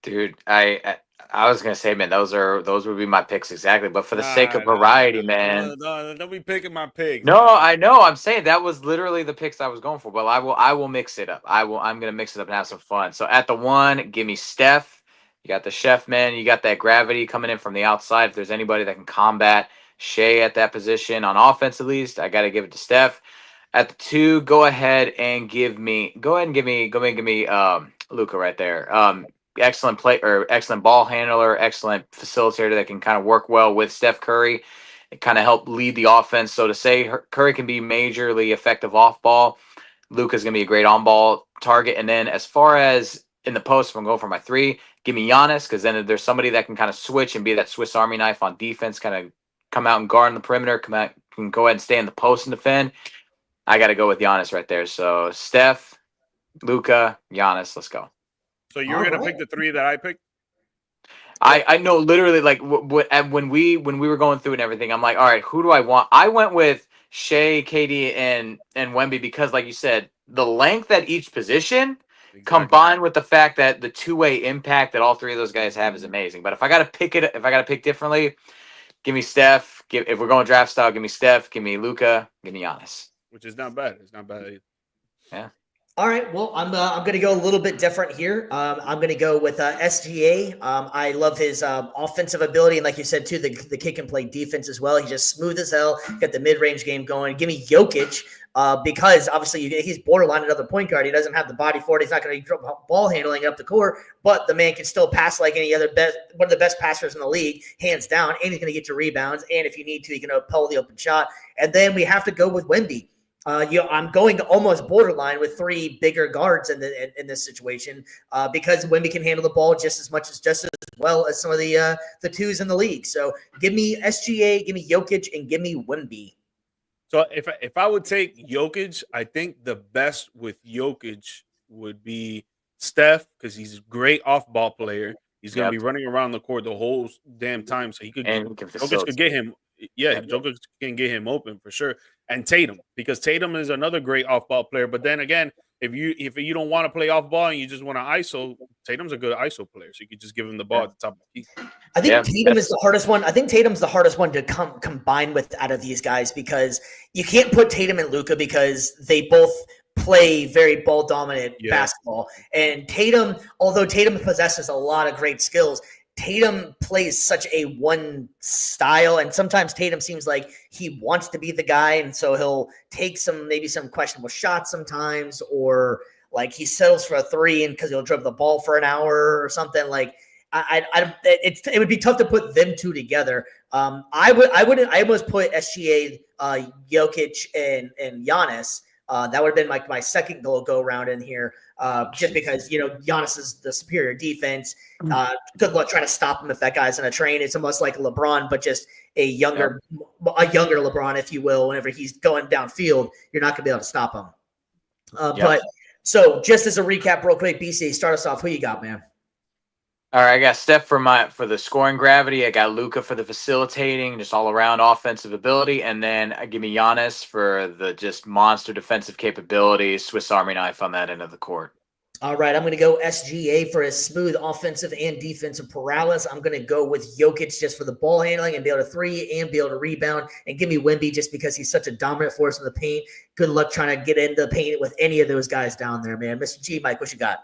Dude, I was gonna say, man, those would be my picks exactly. But for the sake of variety, man, don't be picking my picks. No, man. I know. I'm saying that was literally the picks I was going for. But I will mix it up. I'm gonna mix it up and have some fun. So at the 1, give me Steph. You got the chef, man. You got that gravity coming in from the outside. If there's anybody that can combat Shea at that position on offense, at least, I got to give it to Steph. At the 2, go ahead and give me Luka right there. Excellent play or excellent ball handler, excellent facilitator that can kind of work well with Steph Curry and kind of help lead the offense. So to say Curry can be majorly effective off ball, Luka's going to be a great on ball target. And then as far as in the post, if I'm going for my 3, give me Giannis, because then there's somebody that can kind of switch and be that Swiss Army knife on defense, kind of come out and guard on the perimeter, come out, can go ahead and stay in the post and defend. I got to go with Giannis right there. So Steph, Luka, Giannis, let's go. So you're going to pick the 3 that I picked? I know literally like when we were going through and everything, I'm like, all right, who do I want? I went with Shea, KD, and Wemby because, like you said, the length at each position combined with the fact that the two-way impact that all 3 of those guys have is amazing. But if I got to pick differently, give me Steph. If we're going draft style, give me Steph. Give me Luka. Give me Giannis. Which is not bad. It's not bad either. Yeah. All right. Well, I'm going to go a little bit different here. I'm going to go with SGA. I love his offensive ability, and like you said too, the kid can play defense as well. He's just smooth as hell. Got the mid-range game going. Give me Jokic because obviously he's borderline another point guard. He doesn't have the body for it. He's not going to be ball handling up the court, but the man can still pass like any other one of the best passers in the league, hands down. And he's going to get you rebounds, and if you need to, he can pull the open shot. And then we have to go with Wemby. I'm going almost borderline with 3 bigger guards in this situation because Wemby can handle the ball just as well as some of the 2s in the league. So give me SGA, give me Jokic, and give me Wemby. So if I would take Jokic, I think the best with Jokic would be Steph because he's a great off-ball player. He's going to be running around the court the whole damn time, so Jokic could get him. Yeah, Jokic can get him open for sure. And Tatum, because Tatum is another great off-ball player. But then again, if you don't want to play off-ball and you just want to ISO, Tatum's a good ISO player, so you could just give him the ball at the top of the key. I think Tatum is the hardest one. I think Tatum's the hardest one to combine with out of these guys because you can't put Tatum and Luka because they both play very ball-dominant basketball. And Tatum, although Tatum possesses a lot of great skills, Tatum plays such a one style, and sometimes Tatum seems like he wants to be the guy, and so he'll take maybe some questionable shots sometimes, or like he settles for a 3 and because he'll dribble the ball for an hour or something. Like it would be tough to put them 2 together. I almost put SGA, Jokic, and Giannis. That would have been my second go round in here, just because Giannis is the superior defense. Good luck trying to stop him if that guy's in a train. It's almost like LeBron, but just a younger LeBron, if you will. Whenever he's going downfield, you're not gonna be able to stop him. But so just as a recap, real quick, BC, start us off. Who you got, man? All right, I got Steph for the scoring gravity. I got Luka for the facilitating, just all around offensive ability, and then give me Giannis for the just monster defensive capabilities. Swiss Army knife on that end of the court. All right, I'm going to go SGA for his smooth offensive and defensive paralysis. I'm going to go with Jokic just for the ball handling and be able to 3 and be able to rebound. And give me Wemby just because he's such a dominant force in the paint. Good luck trying to get into the paint with any of those guys down there, man. Mr. G, Mike, what you got?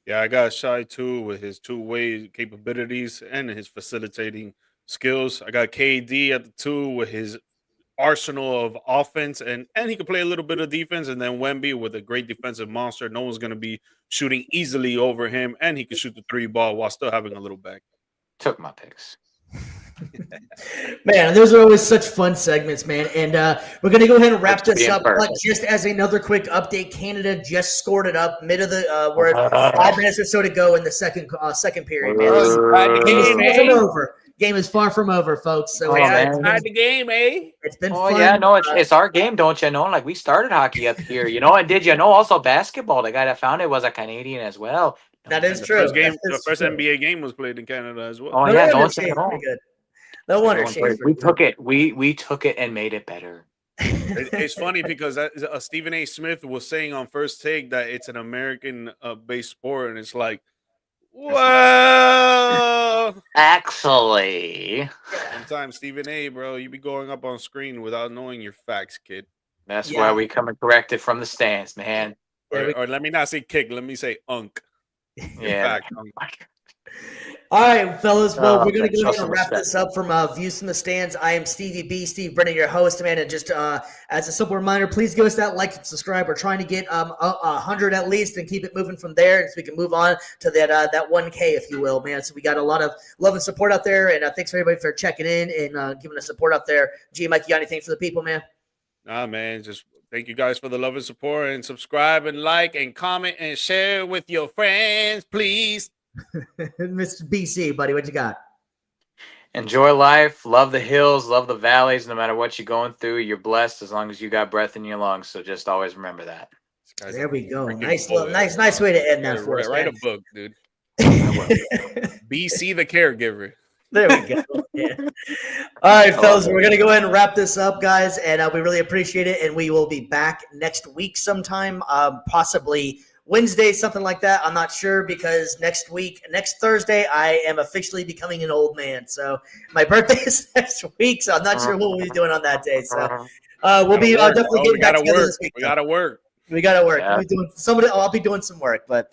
Yeah, I got Shy too with his 2-way capabilities and his facilitating skills. I got KD at the 2 with his arsenal of offense, and he can play a little bit of defense. And then Wemby with a great defensive monster. No one's going to be shooting easily over him, and he can shoot the 3-ball while still having a little bag. Took my picks. Man, those are always such fun segments, man. And we're going to go ahead and wrap this up. But perfect. just as another quick update, Canada just scored it up mid of the we're at 5 minutes or so to go in the second period, man. The game is far from over. Game is far from over, folks. So inside the game, eh? It's been Oh fun. yeah, no, it's our game, don't you know? Like we started hockey up here, you know. And did you know also basketball? The guy that found it was a Canadian as well. That is true. The first NBA game was played in Canada as well. Oh No, yeah, no, don't no, you know? pretty good. No wonder Shane's We pretty took it. We took it and made it better. It's funny because Stephen A. Smith was saying on First Take that it's an American based sport, and it's like, well, Actually, sometimes Stephen A. Bro, you be going up on screen without knowing your facts, kid. that's Yeah. why we come and correct it from the stands, man. Or let me not say kick, let me say unk. Yeah. Fact, unk. All right, fellas. Well, we're going to show go ahead some and wrap respect. this up from Views from the Stands. I am Stevie B, Steve Brennan, your host, man. And just as a simple reminder, please give us that like and subscribe. We're trying to get 100 at least and keep it moving from there, so we can move on to that 1K, if you will, man. So we got a lot of love and support out there, and thanks for everybody for checking in and giving us support out there. G, Mike, you got anything for the people, man? Nah, man, just thank you guys for the love and support, and subscribe and like and comment and share with your friends, please. Mr. BC, buddy, what you got? Enjoy life, love the hills, love the valleys. No matter what you're going through, you're blessed as long as you got breath in your lungs. So just always remember that. There we go. Freaking Nice way to end that Yeah, for us. write man. a book, dude. BC the caregiver. There we go. Yeah. All right, fellas, we're going to go ahead and wrap this up, guys, and we really appreciate it, and we will be back next week sometime, possibly Wednesday, something like that. I'm not sure because next Thursday, I am officially becoming an old man, so my birthday is next week, so I'm not sure what we'll be doing on that day, so we'll be definitely getting back together this week. We got to work. We got to work. Yeah. I'll be doing some work. But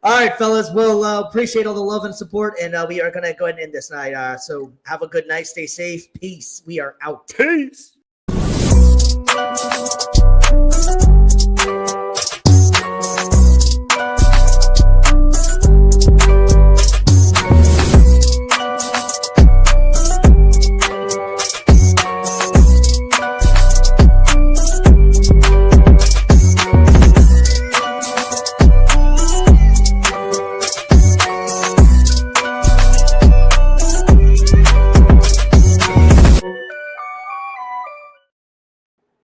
all right, fellas, we'll appreciate all the love and support, and we are going to go ahead and end this night. So have a good night. Stay safe. Peace. We are out. Peace.